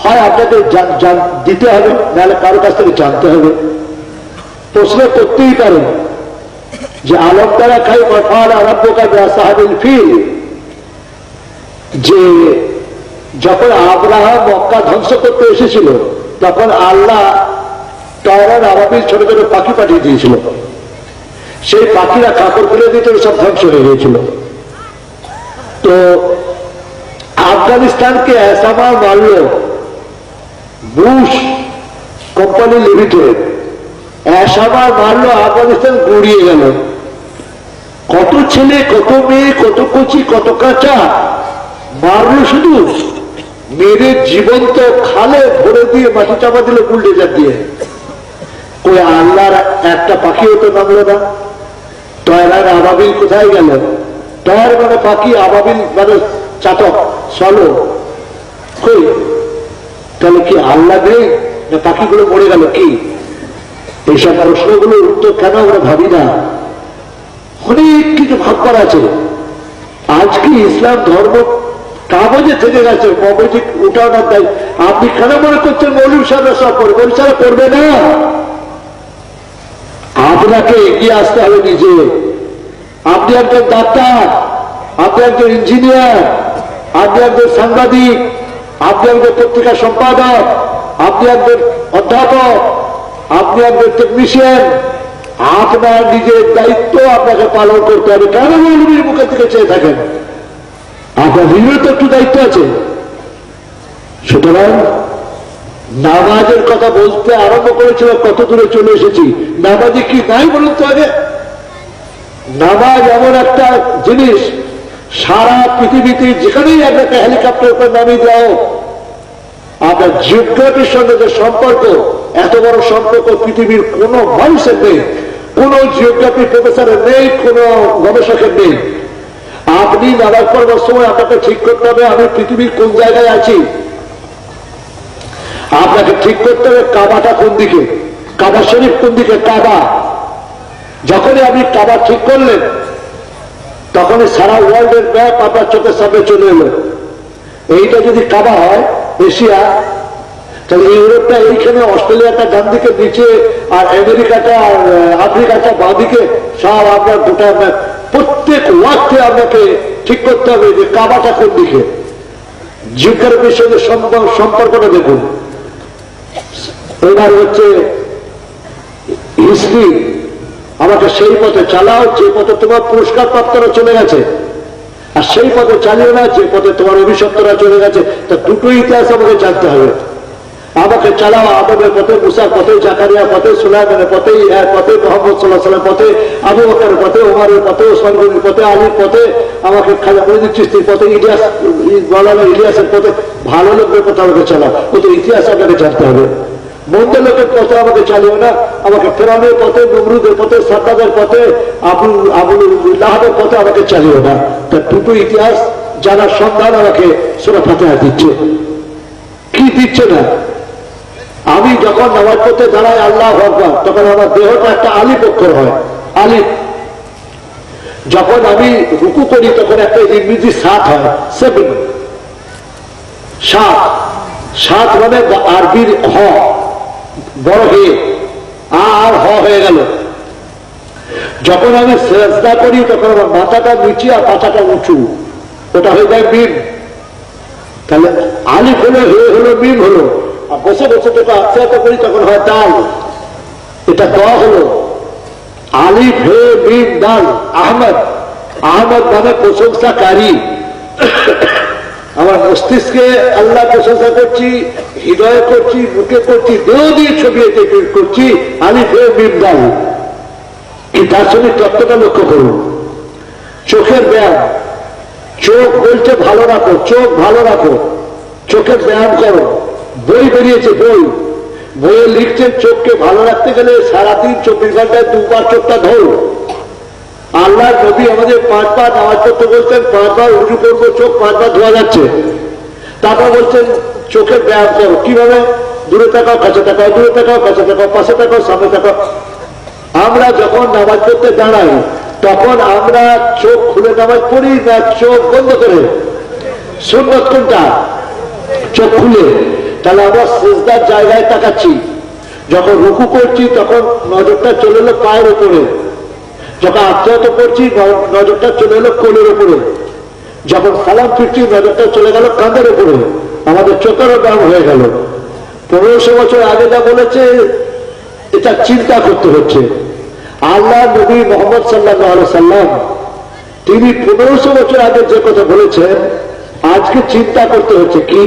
হয় আপনাদের দিতে হবে, নাহলে কারোর কাছ থেকে জানতে হবে। প্রশ্ন করতেই পারেন যে আলম তারা খাই মফাল আরব্বকা বিআসহাবিল ফিল, যে যখন আব্রাহাম মক্কা ধ্বংস করতে এসেছিল তখন আল্লাহ টয়রার আবাবিল ছোট ছোট পাখি পাঠিয়ে দিয়েছিল, সেই পাখিরা কাপড় খুলে দিতে সব ধ্বংস হয়ে গিয়েছিল। তো আফগানিস্তানকে এসামা মারল বুশ কোম্পানি লিমিটেড, এসামা মারলো, আফগানিস্তান গুড়িয়ে গেল। কত ছেলে, কত মেয়ে, কত কচি, কত কাঁচা মারলো, শুধু মেরে জীবন্ত খালে ভরে দিয়ে মাটি চাপা দিল বুলডোজার দিয়ে। ওই আল্লাহর একটা পাখিও তো নামলো না। টয়রার আবাবিল কোথায় গেল? টয়ার মানে পাখি, আবাবিল মানে চাতক, চলো কই? তাহলে কি আল্লাহ নেই না পাখিগুলো মরে গেল? কি এইসব প্রশ্নগুলোর উত্তর কেন আমরা ভাবি না? অনেক কিছু ভাববার আছে। আজকে ইসলাম ধর্ম কাগজে থেকে গেছে, মৌলিক উঠানোর দায়ী। আপনি কেন মনে করছেন মৌলভী সাহেবরা সব করবে? মৌলভী সাহেবরা করবে না। আপনাকে এগিয়ে আসতে হবে নিজে। আপনি একজন ডাক্তার, আপনি একজন ইঞ্জিনিয়ার, আপনি একজন সাংবাদিক, আপনি একজন পত্রিকা সম্পাদক, আপনি একজন অধ্যাপক, আপনি একজন টেকনিশিয়ান। আপনার নিজের দায়িত্ব আপনাকে পালন করতে হবে। কেন মৌলভীর মুখের দিকে চেয়ে থাকেন? আপনার নিজের তো একটু দায়িত্ব আছে। সুতরাং নামাজের কথা বলতে আরম্ভ করেছিল, কত দূরে চলে এসেছি। নামাজে কি নাই বলুন তো আগে? নামাজ এমন একটা জিনিস, সারা পৃথিবীতে যেখানেই আপনাকে হেলিকপ্টার উপর নামিয়ে দেওয়া, আপনার জিওগ্রাফির সঙ্গে যে সম্পর্ক, এত বড় সম্পর্ক পৃথিবীর কোন মানুষের নেই, কোন জিওগ্রাফি প্রফেসরের নেই, কোন গবেষকের নেই। আপনি নামাজ পড়বার সময় আপনাকে ঠিক করতে হবে আমি পৃথিবীর কোন জায়গায় আছি। আপনাকে ঠিক করতে হবে কাবাটা কোন দিকে, কাবা শরীফ কোন দিকে, কাবা। যখনই আপনি কাবা ঠিক করলেন, তখনই সারা ওয়ার্ল্ডের ম্যাপ আপনার চোখের সামনে চলে এলো। এইটা যদি কাবা হয় এশিয়া, তাহলে ইউরোপটা এইখানে, অস্ট্রেলিয়াটা ডান দিকে নিচে, আর আমেরিকাটা আর আফ্রিকাটা বাঁ দিকে, সব আপনার গোটা ম্যাপ। প্রত্যেক ওয়ার্ডে আপনাকে ঠিক করতে হবে যে কাবাটা কোন দিকে। জিওগ্রাফির সঙ্গে সম্পর্কটা দেখুন। এবার হচ্ছে হিস্ট্রি, আমাকে সেই পথে চালাও যে পথে তোমার পুরস্কার প্রাপ্তরা চলে গেছে, আর সেই পথে চালিও না যে পথে তোমার অভিশপ্তরা চলে গেছে। তা দুটো ইতিহাস আমাকে জানতে হবে। আমাকে চালাও আদমের পথে, মুসার পথে, জাকারিয়া পথে, সুলাইমানের পথে, ইহার পথে, মোহাম্মদ সাল্লাল্লাহু আলাইহি ওয়াসাল্লামের পথে, আবু বকরের পথে, ওমরের পথে, ওসমান গনির পথে, আলীর পথে, আমাকে খাজা মঈনুদ্দিন চিশতির পথে, ইলিয়াস মাওলানা ইলিয়াসের পথে। ভালো লোকের পথে আমাকে চালাও, ওদের ইতিহাস আপনাকে জানতে হবে। মন্দ লোকের পথে আমাকে চালিও না। আমাকে ফেরাউনের পথে, নমরুদের পথে, সাদ্দাদের পথে, আবুল লাহাবের পথে আমাকে চালিও না। তা দুটো ইতিহাস জানার সন্ধান আমাকে সূরা ফাতিহা দিচ্ছে। কি দিচ্ছে না? আমি যখন নামাজ পড়তে দাঁড়াই আল্লাহু আকবার, তখন আমার দেহটা একটা আলিফ অক্ষর হয়, আলিফ। যখন আমি রুকু করি তখন একটা ইংরেজি 7 হয়, 7, 7 মানে আরবির হ, বড় হে, আর হ হয়ে গেল। যখন আমি সেজদা করি তখন আমার মাথাটা নিচে আর পাছাটা উঁচু, ওটা হয়ে যায় মিম। তাহলে আলিফ হলো, হে হলো, মিম হলো। আর বসে বসে যখন আত্মীয়তা করি তখন হয় দাল, এটা দ হলো। আলিফ, হে, মিম, দাল। আহমদ, আহমদ মানে প্রশংসাকারী। আমার মস্তিষ্কে আল্লাহ প্রশংসা করছি, হৃদয়ে করছি, মুখে করছি, দেহ দিয়ে ছবি এঁকে করছি। আলিফ, হে, মিম, দাল। কি দার্শনিক তত্ত্বটা লক্ষ্য করুন। চোখের ব্যায়াম, চোখ বলছে ভালো রাখো, চোখ ভালো রাখো, চোখের ব্যায়াম করো। বই বেরিয়েছে, বইয়ে লিখছেন চোখকে ভালো রাখতে গেলে সারাদিন 24 ঘন্টায় 2 বার চোখটা ধরো। আল্লাহ নবী আমাদের 5 বার নামাজ পড়তে বলছেন, 5 বার উজু করবো, চোখ 5 বার ধোয়া যাচ্ছে। তারপর বলছেন চোখের ব্যায়াম করো। কিভাবে? দূরে তাকাও, কাছে তাকাও, দূরে তাকাও, কাছে তাকাও, পাশে তাকাও, সামনে তাকাও। আমরা যখন নামাজ পড়তে দাঁড়াই তখন আমরা চোখ খুলে নামাজ পড়ি না চোখ বন্ধ করে? সুন্নত কোনটা? চোখ খুলে। তাহলে আমরা সিজদার জায়গায় তাকাচ্ছি। যখন রুকু করছি তখন নজরটা চলে এলো পায়ের উপরে। যখন আত্মীয়তা করছি নজরটা চলে এলো কোলের উপরে। যখন সালাম ফিরছি নজরটা চলে গেল কাঁধের উপরে। আমাদের চোখেরও দাম হয়ে গেল। 1500 বছর আগে যা বলেছে এটা চিন্তা করতে হচ্ছে। আল্লাহ নবী মুহাম্মদ সাল্লাল্লাহু আলাইহি সাল্লাম তিনি 1500 বছর আগে যে কথা বলেছেন আজকে চিন্তা করতে হচ্ছে। কি?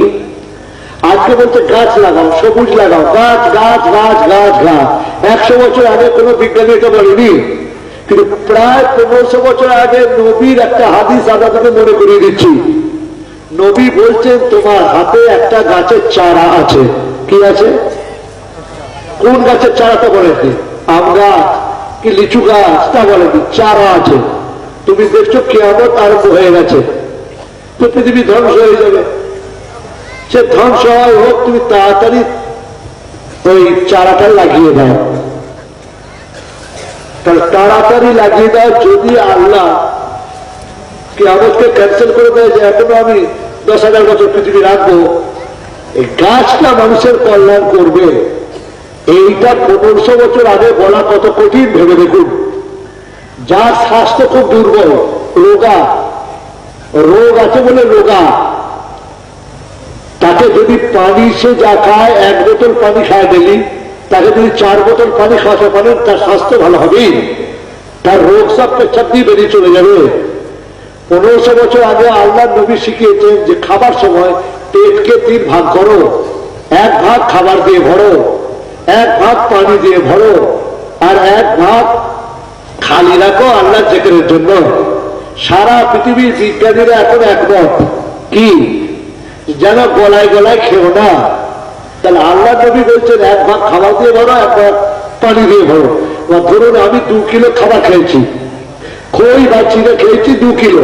আজকে বলছে গাছ লাগাও, সবুজ লাগাও, গাছ গাছ গাছ গাছ গাছ। 100 বছর আগে কোনো বিজ্ঞানী এটা বলেনি, কিন্তু প্রায় 1500 বছর আগে নবীর একটা হাদিস আপনাদেরকে মনে করিয়ে দিচ্ছি। নবী বলছেন তোমার হাতে একটা গাছের চারা আছে। কি আছে? কোন গাছের চারাটা বলেনি? আম গাছ কি লিচু গাছ তা বলেনি, চারা আছে। তুমি দেখছো কিয়ামত আরম্ভ হয়ে গেছে, তো পৃথিবী ধ্বংস হয়ে যাবে। সে ধ্বংস হয় হোক, তুমি তাড়াতাড়ি ওই চারাটা লাগিয়ে দাও। তাহলে তাড়াতাড়ি লাগিয়ে দাও। যদি আল্লাহ কিয়ামতকে ক্যান্সেল করে দেয় যে এখনো আমি 10,000 বছর পৃথিবী রাখবো, এই গাছটা মানুষের কল্যাণ করবে, এইটা 1500 বছর আগে বলা কত কঠিন ভেবে দেখুন। যার স্বাস্থ্য খুব দুর্বল, রোগ আছে বলে রোগা, তাকে যদি পানি সে যা খায়, 1 বোতল পানি খায় ডেলি, তাকে যদি 4 বোতল পানি খাওয়াতে পারেন, তার স্বাস্থ্য ভালো হবেই, তার রোগ সব পেচ্ছাপ দিয়ে বেরিয়ে চলে যাবে। 1500 বছর আগে আল্লাহ নবী শিখিয়েছেন যে খাবার সময় পেটকে 3 ভাগ করো, 1 ভাগ খাবার দিয়ে ভরো, 1 ভাগ পানি দিয়ে ভরো, আর 1 ভাগ খালি রাখো আল্লাহ জিকিরের জন্য। সারা পৃথিবীর বিজ্ঞানীরা এখন একমত কি, যেন গলায় গলায় খেও না। তাহলে আল্লাহ নবী বলছেন 1 ভাগ খাবার দিয়ে ভরো, 1 ভাগ পানি দিয়ে ভরো। ধরুন আমি 2 কিলো খাবার খেয়েছি, খই বা চিড়ে খেয়েছি 2 কিলো,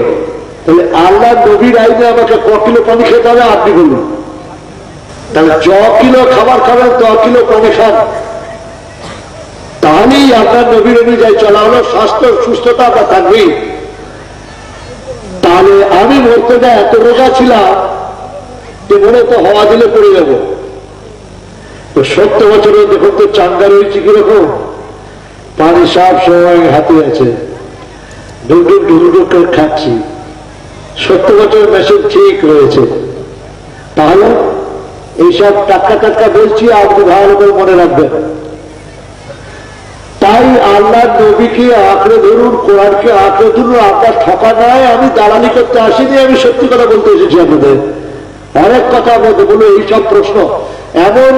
তাহলে আল্লাহ নবীর আইনে আমাকে ক কিলো পানি খেতে হবে আপনি বলুন। তাহলে য কিলো খাবার খাবেন 1 কিলো পানি খান, তাহলেই আপনার নবীর অনুযায়ী চলা হলো, স্বাস্থ্য সুস্থতা আপনার থাকবেই। তাহলে আমি মরতে না এত রোগা ছিলাম যে মনে তো হওয়া দিলে পড়ে যাব। তো 70 বছরে দেখুন তো চাঙ্গা রয়েছে কিরকম, পানি সব সময় হাতে আছে, ঢুকঢুক ঢুকঢুক করে খাচ্ছি। 70 বছরের মেশিন ঠিক রয়েছে। তাহলে এইসব টাটকা টাটকা বলছি, আপনি ভালো করে মনে রাখবেন। তাই আল্লাহ নবীকে আঁকড়ে ধরুন, কোরআনকে আঁকড়ে ধরুন। আপনার ঠকা নয়, আমি দালালি করতে আসিনি, আমি সত্যি কথা বলতে এসেছি আপনাদের। অনেক কথা বলতে বলো এইসব প্রশ্ন, এমন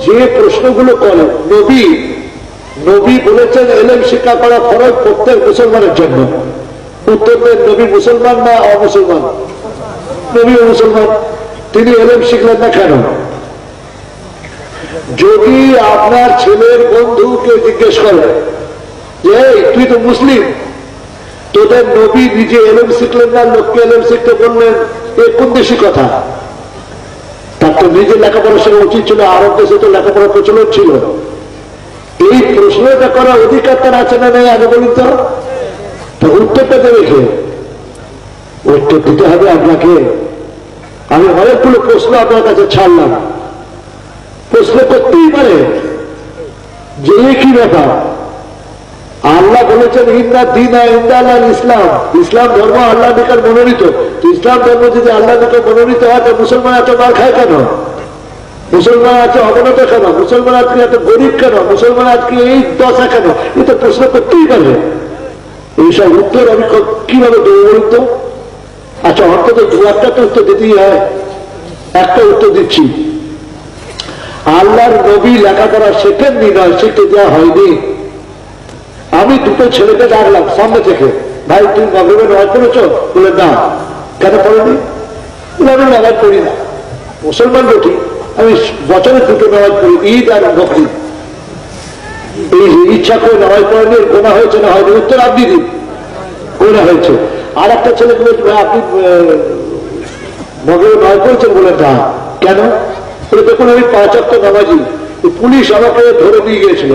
যে প্রশ্নগুলো করে নবী বলেছেন এলেম শিক্ষা করা ফরজ প্রত্যেক মুসলমানের জন্য। উত্তর দেন, নবী মুসলমান না অমুসলমান? নবী মুসলমান, তিনি এলেম শিখলেন না কেন? যদি আপনার ছেলের বন্ধুকে জিজ্ঞেস করে যে তুই তো মুসলিম, তোদের নবী নিজে এলেম শিখলেন না, লোককে এলেম শিখতে বললেন, এ কোন দেশি কথা? তার তো নিজে লেখাপড়া শেখা উচিত ছিল, আরব দেশে তো লেখাপড়া প্রচলন ছিল। এই প্রশ্নটা করার অধিকার তার আছে না নেই আগে বলুন তো? উত্তরটা দেবে কে? উত্তর দিতে হবে আপনাকে। আমি অনেকগুলো প্রশ্ন আপনার কাছে ছাড়লাম, প্রশ্ন করতেই পারে যে কি ব্যাপার। আল্লাহ বলেছেন ইন্না দীনা ইনদাল্লাহ ইসলাম, ইসলাম ধর্ম আল্লাহ নিকট মনোনীত। ইসলাম ধর্ম যদি আল্লাহ নিকট মনোনীত হয়, তো মুসলমান এত মার খায় কেন? মুসলমান আজকে অবনত কেন? মুসলমান আজকে এত গরিব কেন? মুসলমান আজকে এই দশা কেন? এ তো প্রশ্ন করতেই পারে। এইসব উত্তর আমি কিভাবে দেবো বলুন তো? আচ্ছা, অন্তত 2-1টা তো উত্তর দিতেই হয়। একটা উত্তর দিচ্ছি, আল্লাহর নবী লেখাপড়া শেখেননি নয়, শিখতে দেওয়া হয়নি। আমি 2টো ছেলেকে ডাকলাম সামনে থেকে, ভাই তুমি মাগরিবের নামাজ পড়েছো? বলে না। কেন পড়েনি? আমি নামাজ পড়ি না। মুসলমান বটি, আমি বছরে 2টো নামাজ পড়ি, ঈদ আর বকরিদ। এই ইচ্ছা করে নামাজ পড়েনি, গোনা হয়েছে না হয়নি? উত্তর আপনি দিন, গোনা হয়েছে। আর একটা ছেলেকে বলছি, ভাই আপনি মাগরিবের নামাজ পড়েছেন? বলে না। কেন? দেখুন আমি 5 ওয়াক্ত নামাজি, পুলিশ আমাকে ধরে নিয়ে গিয়েছিল,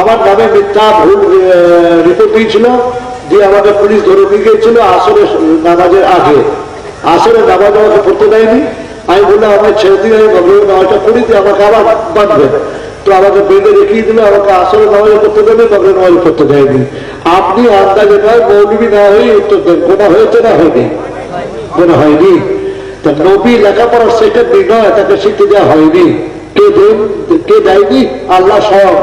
আমার নামে মিথ্যা ভুল রিপোর্ট দিয়েছিল, দিয়ে আমাকে পুলিশ ধরে নিয়ে গিয়েছিল আসরের নামাজের আগে। আসরের নামাজ আমাকে পড়তে দেয়নি। আমি বললাম আমার ছেড়ে দিয়ে আমি মাগরিবের নামাজটা পড়ি, দিয়ে আমাকে আবার বাঁধবে। তো আমাকে বেঁধে রেখিয়ে দিল, আমাকে আসরের নামাজ পড়তে দেয়নি, মাগরিবের নামাজ পড়তে দেয়নি। আপনি আন্দাজে নয়, মৌলবি না হয়ে উত্তর দেন, গোনা হয়েছে না হয়নি? গোনা হয়নি। তা নবী লেখাপড়া শেখেননি নয়, তাকে শিখতে দেওয়া হয়নি। কে দেয়নি? আল্লাহ সব।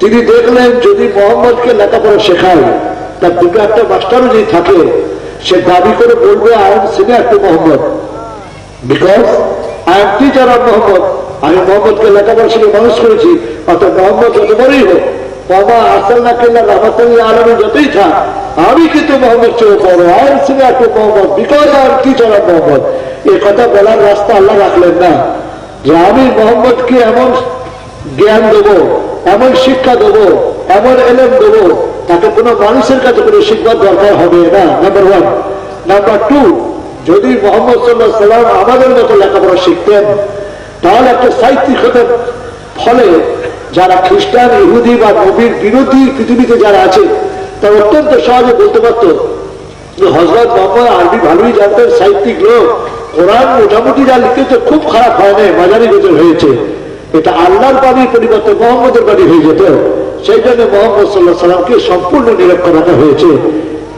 তিনি দেখলেন যদি মোহাম্মদকে লেখাপড়া শেখায়, তার 2-1টা মাস্টারও যদি থাকে, সে দাবি করে বলবে I am senior to Mohammad, because I am teacher of Mohammad. আমি মোহাম্মদকে লেখাপড়া শিখে মানুষ করেছি, অর্থাৎ মোহাম্মদ যত বড়ই হোক, বাবা আসাল্লাহ কেল্লা রামাতাল্লাহ আলমী যতই থাক, আমি কিন্তু মোহাম্মদ চেয়ে বড়, I am senior to Mohammad, because I am teacher of Mohammad. এ কথা বলার রাস্তা আল্লাহ রাখলেন না, যে আমি মোহাম্মদকে এমন জ্ঞান দেবো, এমন শিক্ষা দেবো, এমন এলেম দেবো, তাকে কোনো মানুষের কাছে কোনো শিক্ষার দরকার হবে না, নাম্বার 1। নাম্বার 2, যদি মোহাম্মদ সাল্লাল্লাহু আলাইহি ওয়াসাল্লাম আমাদের মতো লেখাপড়া শিখতেন, তাহলে একটা সাহিত্যিক হতেন। ফলে যারা খ্রিস্টান ইহুদি বা নবীর বিরোধী পৃথিবীতে যারা আছে তারা অত্যন্ত সহজে বলতে পারত যে হযরত মুহাম্মদ আরবি ভালোই জানতেন, সাহিত্যিক লোক, কোরআন মোটামুটি যা লিখেছে খুব খারাপ হয় নাই, মাঝারি গোচর হয়েছে, এটা আল্লাহর বাণীর পরিবর্তে মোহাম্মদের বাণী হয়ে যেত। সেই জন্য মোহাম্মদ সাল্লাল্লাহু আলাইহি সাল্লামকে সম্পূর্ণ নিরক্ষর রাখা হয়েছে,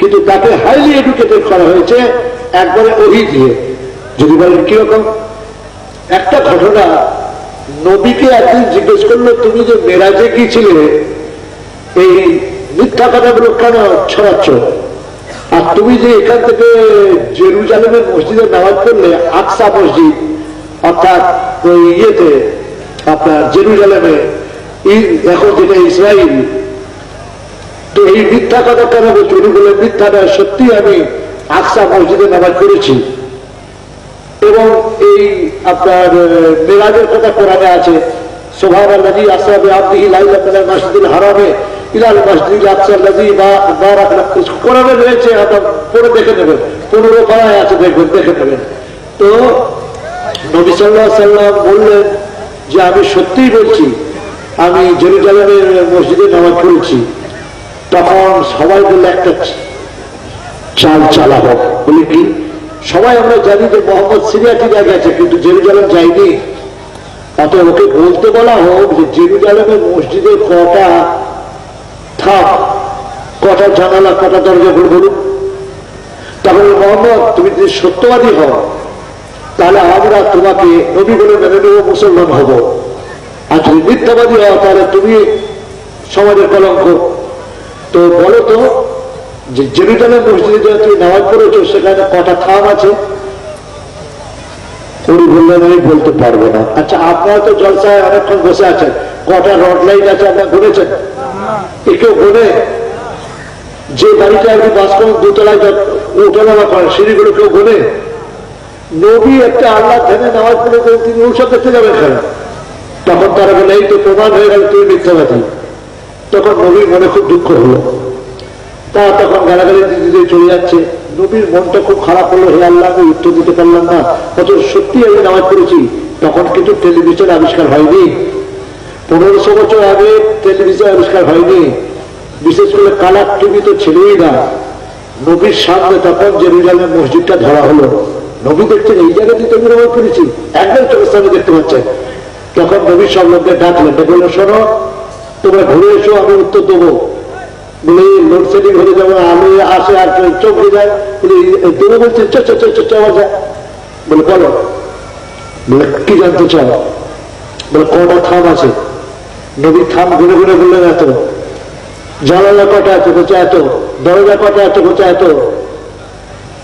কিন্তু তাকে হাইলি এডুকেটেড করা হয়েছে একবারে ওহী দিয়ে। যদি বলেন কিরকম, একটা ঘটনা, নবীকে একদিন জিজ্ঞেস করলো তুমি যে মেরাজে গিয়েছিলে এই মিথ্যা কথাগুলো কেন ছড়াচ্ছ, আর তুমি যে এখান থেকে জেরুজালেমের মসজিদে নামাজ পড়লে, আকসা মসজিদ অর্থাৎ ওই ইয়েতে আপনার জেরুজালেমে, এখন যেটা ইসরায়েল, তো এই মিথ্যা কথা কেন বলছি? উনি বলে মিথ্যা নয়, সত্যি আমি আকসা মসজিদে নামাজ পড়েছি। এবং এই আপনার মেরাজের কথা কোরআনে আছে, সুবহানাল্লাযী আসরা বিআবদিহি লাইলাতান মিনাল মাসজিদিল হারামে ইলাল মাসজিদিল আকসাল্লাযী বারাকনা, কোরআনে রয়েছে, আপনারা পড়ে দেখে নেবেন, 15 পারায় আছে, দেখবেন, দেখে নেবেন। তো নবী সাল্লাল্লাহু আলাইহি সাল্লাম বললেন যে আমি সত্যিই বলছি আমি জেরুজালেমের মসজিদে নামাজ পড়েছি। তখন সবাই বললে একটা চাল চালা হোক, বলি কি? সবাই আমরা জানি যে মোহাম্মদ সিরিয়া টিরিয়া গেছে, কিন্তু জেরুজালেম যায়নি। তাতে ওকে বলতে বলা হোক যে জেরুজালেমের মসজিদের কটা থাপ, কটা জানালা, কটা দরজা বলুন। তাহলে মোহাম্মদ তুমি যদি সত্যবাদী হও তাহলে আমরা তোমাকে নবী বলে মেনে নেব, মুসলমান হব। আর যদি মিথ্যাবাদী হও তাহলে তুমি সমাজের কলঙ্ক। তো বলো তো যে জেরুজালেম মসজিদে তুমি নামাজ পড়েছো সেখানে কটা থাম আছে? উনি বললেন আমি বলতে পারবো না। আচ্ছা, আপনারা তো জলসায় অনেকক্ষণ বসে আছেন, কটা রড লাইট আছে আপনারা গুনেছেন? কেউ গুনে? যে বাড়িতে আপনি বাস করেন দোতলায় ওঠানামা করেন, সিঁড়িগুলো কেউ গুনে? নবী একটা আল্লাহ ধ্যানে নামাজ পড়ে তিনি ওসব দেখতে যাবেন কেন? তখন তারা বলে এই তো প্রমাণ হয়ে গেল তুমি মিথ্যাবাদী। তখন নবীর মনে খুব দুঃখ হলো, তা তখন গালাগালি দিতে চলে যাচ্ছে। নবীর মনটা খুব খারাপ হলো, হে আল্লাহ আমি উত্তর দিতে পারলাম না, অত সত্যি আমি নামাজ পড়েছি। তখন কিন্তু টেলিভিশন আবিষ্কার হয়নি, 1500 বছর আগে টেলিভিশন আবিষ্কার হয়নি, বিশেষ করে কালার টিভি তো ছিলই না। নবীর সামনে তখন জেরুজালেম মসজিদটা ধরা হলো। নবী দেখছেন এই জায়গাতে তো আমি নামাজ পড়েছি, একদম চোখের সামনে দেখতে পাচ্ছেন। তখন নবীর সব লোকদের ডাকলেন, বললো শোনো তোমরা ঘুরে এসো, আমি উত্তর দেবো। বলে লোডশেডিং হলে যেমন আলো আসে আর চোখ হয়ে যায়, দেবো বলছে যায়। বলে বলো, বলে কি জানতে চাও? বলে কটা থাম আছে? নবীর থাম ঘুরে ঘুরে বললেন এত। জানালা কটা আছে? বলছে এত। দরজা কটা আছে? বলছে এত।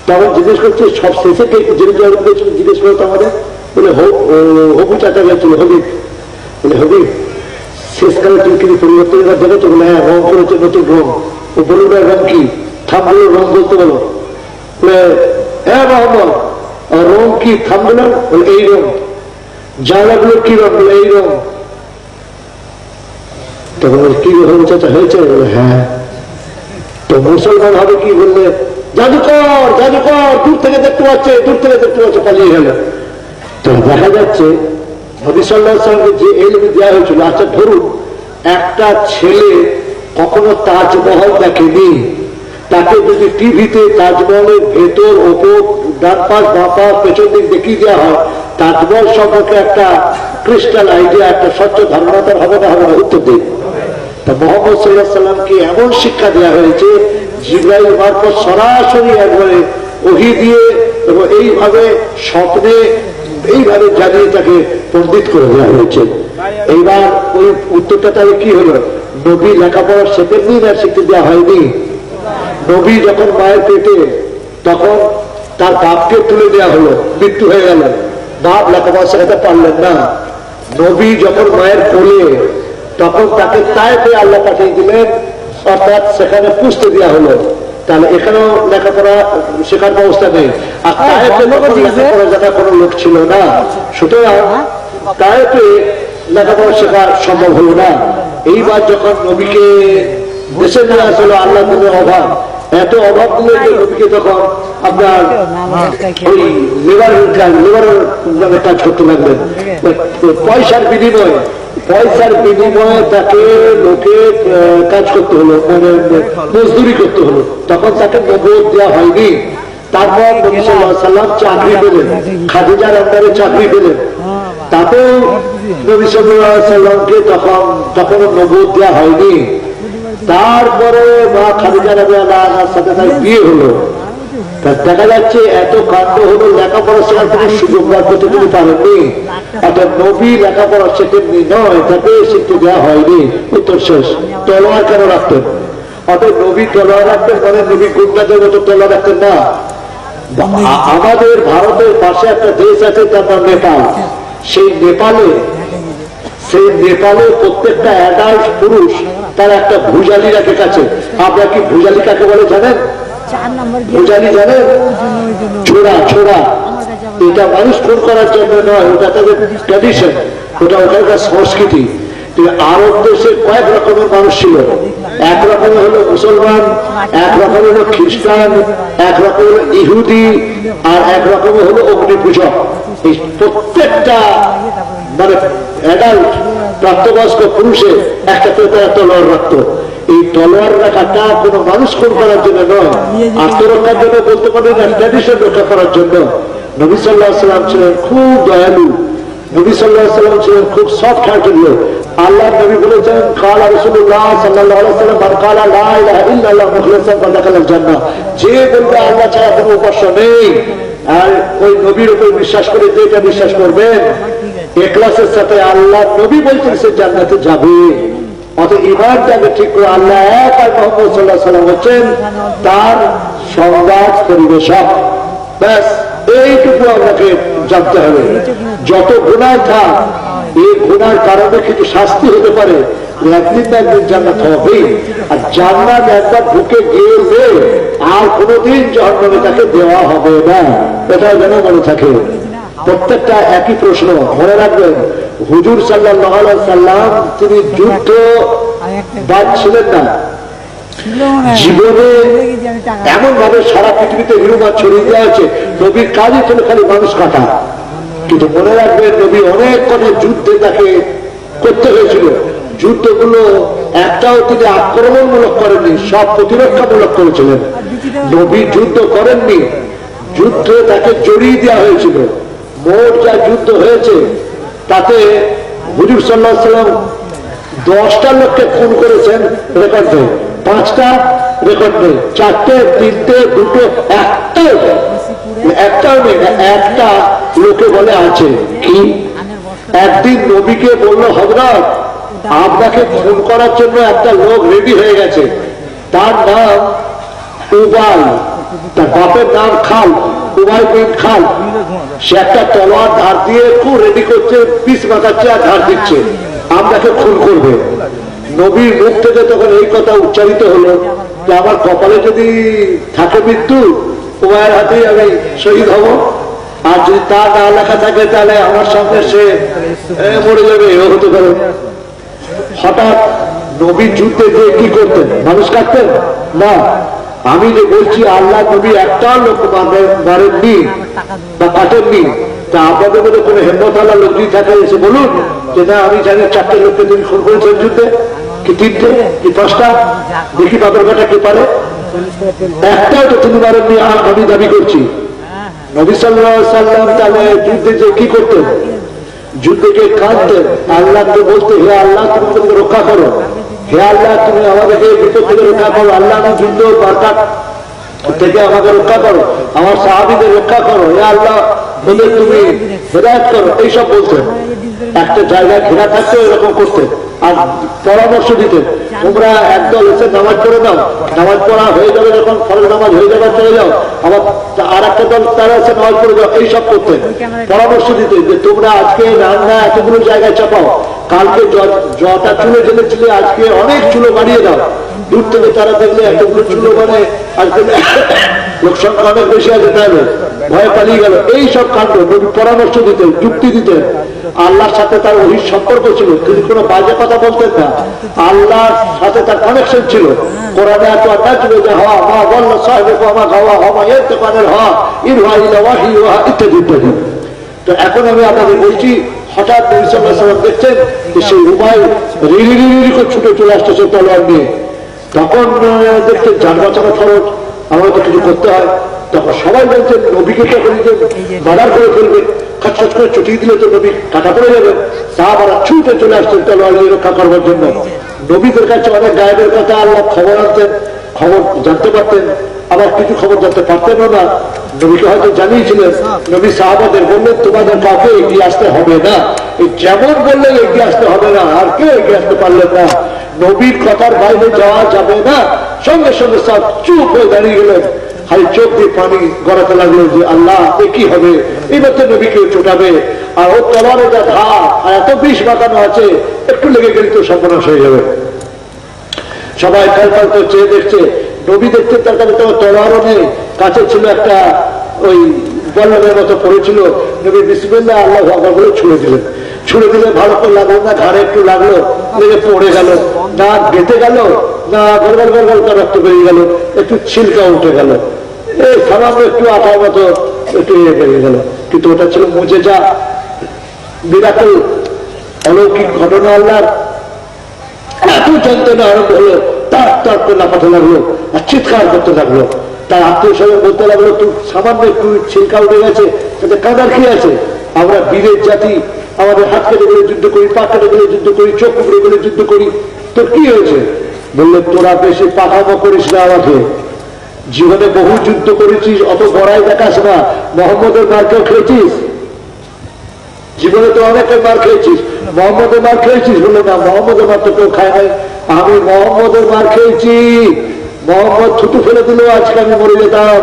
তখন জিজ্ঞেস করছে সব শেষে জিজ্ঞেস করতো আমাদের, বলে হবু চাচা গেছিল হবিব। বলে হবিব শেষকালে তুমি কিন্তু পরিবর্তন দেখেছো? বলে হ্যাঁ, রং করেছে নতুন রং। ও বলুন রং কি? থামগুলো রং বলতে বলো। বলে হ্যাঁ মোহাম্মদ, রং কি? থামগুলো? বলে এই রং। জানালাগুলো কি রং? বলে এই রং। তখন কি হবু চাচা হয়েছে? বলে হ্যাঁ। তো মুসলমান হবে কি? বললে জাদুকর, জাদুকর, দূর থেকে দেখতে পাচ্ছে, দূর থেকে দেখতে পাচ্ছে, পালিয়ে গেল। তো দেখা যাচ্ছে নবী সাল্লাল্লাহু আলাইহি ওয়াসাল্লামকে যে ইলম দেওয়া হয়েছিল, আচ্ছা ধরুন একটা ছেলে কখনো তাজমহল দেখেনি, তাকে যদি টিভিতে তাজমহলের ভেতর ওপর ডান পাশ বাঁ পাশ পেছন দিক দেখিয়ে দেওয়া হয়, তাজমহল সম্পর্কে একটা ক্রিস্টাল আইডিয়া, একটা স্বচ্ছ ধারণা তার হবে না? হবে না? উত্তর দিন। তা মুহাম্মদ সাল্লাল্লাহু আলাইহি ওয়াসাল্লামকে এমন শিক্ষা দেওয়া হয়েছে জিবরাইল মারফত সরাসরি একবারে ওহী দিয়ে, এবং এইভাবে স্বপ্নে এইভাবে জানিয়ে তাকে পণ্ডিত করে দেওয়া হয়েছে। এইবার ওই উত্তরটা তাহলে কি হলো? নবী লেখাপড়া শেখেননি না শিখতে দেওয়া হয়নি? নবী যখন মায়ের পেটে, তখন তার বাপকে তুলে দেওয়া হলো, মৃত্যু হয়ে গেল, বাপ লেখাপড়া শেখাতে পারলেন না। নবী যখন মায়ের কোলে, তখন তাকে তায়েফে আল্লাহ পাঠিয়ে দিলেন, অর্থাৎ সেখানে পুষতে দেওয়া হলো। তাহলে এখানেও লেখাপড়া শেখার ব্যবস্থা নেই, আর তায়েফে লেখাপড়া জানা কোনো লোক ছিল না, সুতরাং তায়েফে লেখাপড়া শেখা সম্ভব হলো না। এইবার যখন নবীকে দেশে নিয়ে আসলো, আল্লাহ দিনের অভাব, এত অভাব দিলে যে নবীকে তখন আপনার ওই লেবারের কাজ করতে লাগলেন। পয়সার বিনিময়ে পয়সার বিনিময়ে তাকে লোকে কাজ করতে হলো, মানে মজদুরি করতে হলো, তখন তাকে নবুয়ত দেওয়া হয়নি। তারপর নবী সাল্লাল্লাহু আলাইহি ওয়াসাল্লাম চাকরি পেলেন, খাদিজার আন্ডারে চাকরি পেলেন, তাতেও নবী সাল্লাল্লাহু আলাইহি ওয়াসাল্লামকে তখন নবুয়ত দেওয়া হয়নি। তারপরে মা খাদিজা রাদিয়াল্লাহু আনহার সাথে তার বিয়ে হলো। দেখা যাচ্ছে এত কাণ্ড হলো, লেখাপড়া শেখার কোনো সুযোগ বার করতে তিনি পারেননি। একটা নবী লেখাপড়া শেখেননি নয়, তাকে শিখতে দেওয়া হয়নি। উত্তর শেষ। তলোয়ার কেন রাখতেন? অতএব নবী তলোয়ার রাখতেন মানে নবী গুন্ডাদের মতো তলোয়ার রাখতেন না। আমাদের ভারতের পাশে একটা দেশ আছে, তার নাম নেপাল। সেই নেপালে প্রত্যেকটা অ্যাডাল্ট পুরুষ তার একটা ভুজালি রাখে কাছে। আপনারা কি ভুজালি কাকে বলে জানেন? ভুজালি জানেন? ছোড়া। এটা মানুষ খুন করার জন্য নয়, ওটা তাদের ট্র্যাডিশন, ওটা ওখানকার সংস্কৃতি। আরব দেশে কয়েক রকমের মানুষ ছিল। এক রকমের হলো মুসলমান, এক রকম হলো খ্রিস্টান, এক রকম হলো ইহুদি, আর এক রকমের হলো অগ্নি পূজক। এই প্রত্যেকটা মানে অ্যাডাল্ট প্রাপ্তবয়স্ক পুরুষে একটা করে তারা তলোয়ার রাখত। এই তলোয়ার রাখাটা কোনো মানুষ খুন করার জন্য নয়, আত্মরক্ষার জন্য বলতে পারেন, ট্র্যাডিশন রক্ষা করার জন্য। নবী সাল্লাল্লাহু আলাইহি ওয়াসাল্লাম ছিলেন খুব দয়ালু, নবী সাল্লাল্লাহু আলাইহি ওয়াসাল্লাম ছিলেন খুব সফট হার্টেড লোক। আল্লাহ নবী বলেছেন, কালা রাসূলুল্লাহ সাল্লাল্লাহু আলাইহি ওয়াসাল্লাম, মান কালা লা ইলাহা ইল্লাল্লাহ মুখলিসান ফাদাখালাল জান্নাহ, যে বলবে আল্লাহ ছাড়া কোনো উপাস্য নেই আর ওই নবীর উপর বিশ্বাস করে যেটা বিশ্বাস করবেন ইখলাসের সাথে, আল্লাহ নবী বলছেন সে জান্নাতে যাবে। অতএব ঈমানটাকে ঠিক করে আল্লাহ এক আর মুহাম্মদ সাল্লাল্লাহু আলাইহি ওয়াসাল্লাম হচ্ছেন তার সংবাদ পরিবেশক। ব্যাস এইটুকু আপনাকে জানতে হবে। যত গুনাহ থাক, এই গুনার কারণে কিছু শাস্তি হতে পারে, একদিন না একদিন জান্নাত হবেই। আর জান্নাত একবার ঢুকে গেলে আর কোনোদিন জাহান্নামে তাকে দেওয়া হবে না, এটা যেন মনে থাকে। প্রত্যেকটা একই প্রশ্ন মনে রাখবেন। হুজুর সাল্লাল্লাহু আলাইহি সাল্লাম তিনি যুদ্ধ বাদ ছিলেন না। জীবনে এমন ভাবে সারা পৃথিবীতে হিরোবাদ ছড়িয়ে দেওয়া হয়েছে, নবীর কাজই ছিল খালি মানুষ কাটা। কিন্তু মনে রাখবেন, নবী অনেক কটা যুদ্ধে তাকে করতে হয়েছিল। যুদ্ধগুলো একটাও তিনি আক্রমণমূলক করেননি, সব প্রতিরক্ষামূলক করেছিলেন। নবী যুদ্ধ করেননি, যুদ্ধে তাকে জড়িয়ে দেওয়া হয়েছিল। মোট যা যুদ্ধ হয়েছে তাতে হুজুর সাল্লাল্লাহু আলাইহি সাল্লাম 10টা লোককে খুন করেছেন রেকর্ড নেই, 5টা রেকর্ড নেই, 4টে, 3টে, 2টো, একটাও নেই। একটা লোকে বলে আছে কি, একদিন নবীকে বলল, হযরত আপনাকে খুন করার জন্য একটা লোক রেডি হয়ে গেছে, তার নাম উবাই, তার বাপের নাম খাল, উবাই বিন খাল। সে একটা তলোয়ার ধার দিয়ে খুব রেডি করছে, পিস মাথাচ্ছে আর ধার দিচ্ছে, আপনাকে খুন করবে। নবীর মুখ থেকে তখন এই কথা উচ্চারিত হলো যে আমার কপালে যদি থাকে মৃত্যু, উবাইয়ের হাতেই আমি শহীদ হব, আর যদি তা না লেখা থাকে তাহলে আমার সামনে সে মরে যাবে, ও হতে পারে। হঠাৎ নবী যুদ্ধে গিয়ে কি করতেন? মানুষ কাটতেন না। আমি যে বলছি আল্লাহ নবী একটা লোক মারেননি বা কাটেননি, তা আপনাদের মধ্যে কোনো হেমতওয়ালা লোক যদি থাকে এসে বলুন যে না আমি জানি 4টে লোককে তিনি খুন করেছেন যুদ্ধে, কি 3টে কি 5টা, দেখি বাপের বেটা কি পারে। একটাও তো তিনি মারেননি আমি দাবি করছি। নবী সাল্লাল্লাহু আলাইহি সাল্লাম তাহলে যুদ্ধে যে কি করতেন? যুদ্ধকে কাঁদতেন, আল্লাহকে বলতে, হে আল্লাহ তুমি আমাদেরকে রক্ষা করো, হে আল্লাহ তুমি আমাদেরকে বিপদ থেকে রক্ষা করো, আল্লাহ যুদ্ধ বারকাত থেকে আমাকে রক্ষা করো, আমার সাহাবীদের রক্ষা করো, হে আল্লাহ ওদের তুমি হেদায়েত করো, এইসব বলতেন। একটা জায়গায় ঘেরা থাকতে এরকম করতেন আর পরামর্শ দিতেন, তোমরা একদল এসে নামাজ পড়ে দাও, নামাজ পড়া হয়ে যাবে, যখন ফরজ নামাজ হয়ে যাবে চলে যাও, আবার আর একটা দল তারা এসে নামাজ পড়ে যাও, এইসব করতেন। পরামর্শ দিতেন যে তোমরা আজকে রান্না এতগুলো জায়গায় চাপাও, কালকে যটা চুলো ঢেলেছিলে আজকে অনেক চুলো বাড়িয়ে দাও। দূর থেকে তারা দেখলে এতগুলো চুলো মানে আজকে লোক সংখ্যা অনেক বেশি আছে, তাহলে ভয় পালিয়ে গেল। এইসব কাণ্ড পরামর্শ দিতেন, যুক্তি দিতেন। আল্লাহর সাথে তার ওহির সম্পর্ক ছিল, তিনি কোনো বাজে কথা বলতেন না, আল্লাহর সাথে তার কানেকশন ছিল। কোরআনে এত আয়াত ছিল যে হওয়া মা বলল সাহেব আমা গাওয়া হমা এর দোকানের হওয়া ইরহা ইলা ওয়াহি ওয়া ইত্যাদি ইত্যাদি। তো এখন আমি আপনাদের বলছি, হঠাৎ নবী সাল্লাল্লাহু আলাইহি ওয়াসাল্লাম দেখছেন যে সেই উমাইর রিরি রিরি করে ছুটে চলে আসতেছে তলোয়ার নিয়ে। তখন দেখছেন যান বাঁচানো খরচ, আমাকে তো কিছু করতে হয়। তখন সবাই বলছেন নবীকে তো মার্ডার করে ফেলবে, খচখচ করে চটিয়ে দিলে তো নবী কাটা পড়ে যাবে। সাহাবারা ছুটে চলে আসছেন তলোয়ার নিয়ে রক্ষা করবার জন্য। নবীদের কাছে অনেক গায়েবের কথা আল্লাহ খবর আনতেন, খবর জানতে পারতেন, আবার কিছু খবর জানতে পারতেন না। নবীকে হয়তো জানিয়েছিলেন। নবী সাহাবাদের বললেন তোমাদের কাউকে এগিয়ে আসতে হবে না, যেমন বললেন এগিয়ে আসতে হবে না, আর কেউ এগিয়ে আসতে পারলেন না। নবীর কথার বাইরে যাওয়া যাবে না। সঙ্গে সঙ্গে সব চুপ হয়ে দাঁড়িয়ে গেলেন, খালি চোখ দিয়ে পানি গড়াতে লাগলো যে আল্লাহ এ কি হবে, এবার তো নবীকে চোটাবে, আর ওর তলোয়ারে যা ধার আর এত বিষ মাখানো আছে, একটু লেগে গেলে তো সর্বনাশ হয়ে যাবে। সবাই ফেলফাল করে চেয়ে দেখছে, নবী দেখতে তার কাছে তো তলোয়ারও নেই, কাছে ছিল একটা ওই বল্লমের মতো পড়েছিল। নবী বিসমিল্লাহ আল্লাহু আকবার বলে ছুঁড়ে দিলেন। ছুঁড়ে দিলে ভালো করে লাগলো না, ঘাড়ে একটু লাগলো, লেগে পড়ে গেল, না বেঁধে গেল, না গড়গড় গড়গড় করে রক্ত বেরিয়ে গেল, একটু ছিলকা উঠে গেল, এই সামান্য একটু আঠার মতো একটু ইয়ে বেরিয়ে গেল। কিন্তু ওটা ছিল মুজেজা, মিরাকল, অলৌকিক ঘটনা। আল্লাহর এত যন্ত্রণা আরম্ভ হলো, তার তার করে লাফাতে লাগলো আর চিৎকার করতে লাগলো। তার আত্মীয় স্বজন বলতে লাগলো তুই সামান্য একটু ছিলকা উঠে গেছে, তাতে কাঁদার কি আছে, আমরা বীরের জাতি, আমাদের হাত কেটে গেলে যুদ্ধ করি, পা কেটে গেলে যুদ্ধ করি, চোখ উপড়ে গেলে যুদ্ধ করি, তোর কি হয়েছে? বললে তোরা বেশি পাঠামো করিস না, আমাকে জীবনে বহু যুদ্ধ করেছিস, অত বড়াই দেখাস না। মোহাম্মদের মার্কেও খেয়েছিস, জীবনে তো অনেকের মার খেয়েছিস, মোহাম্মদের মার খেয়েছিস? বললো না, মোহাম্মদের মার তো কেউ খায় নাই, আমি মোহাম্মদের মার খেয়েছি। মোহাম্মদ থুতু ফেলে দিল, আজকে আমি মরে যেতাম,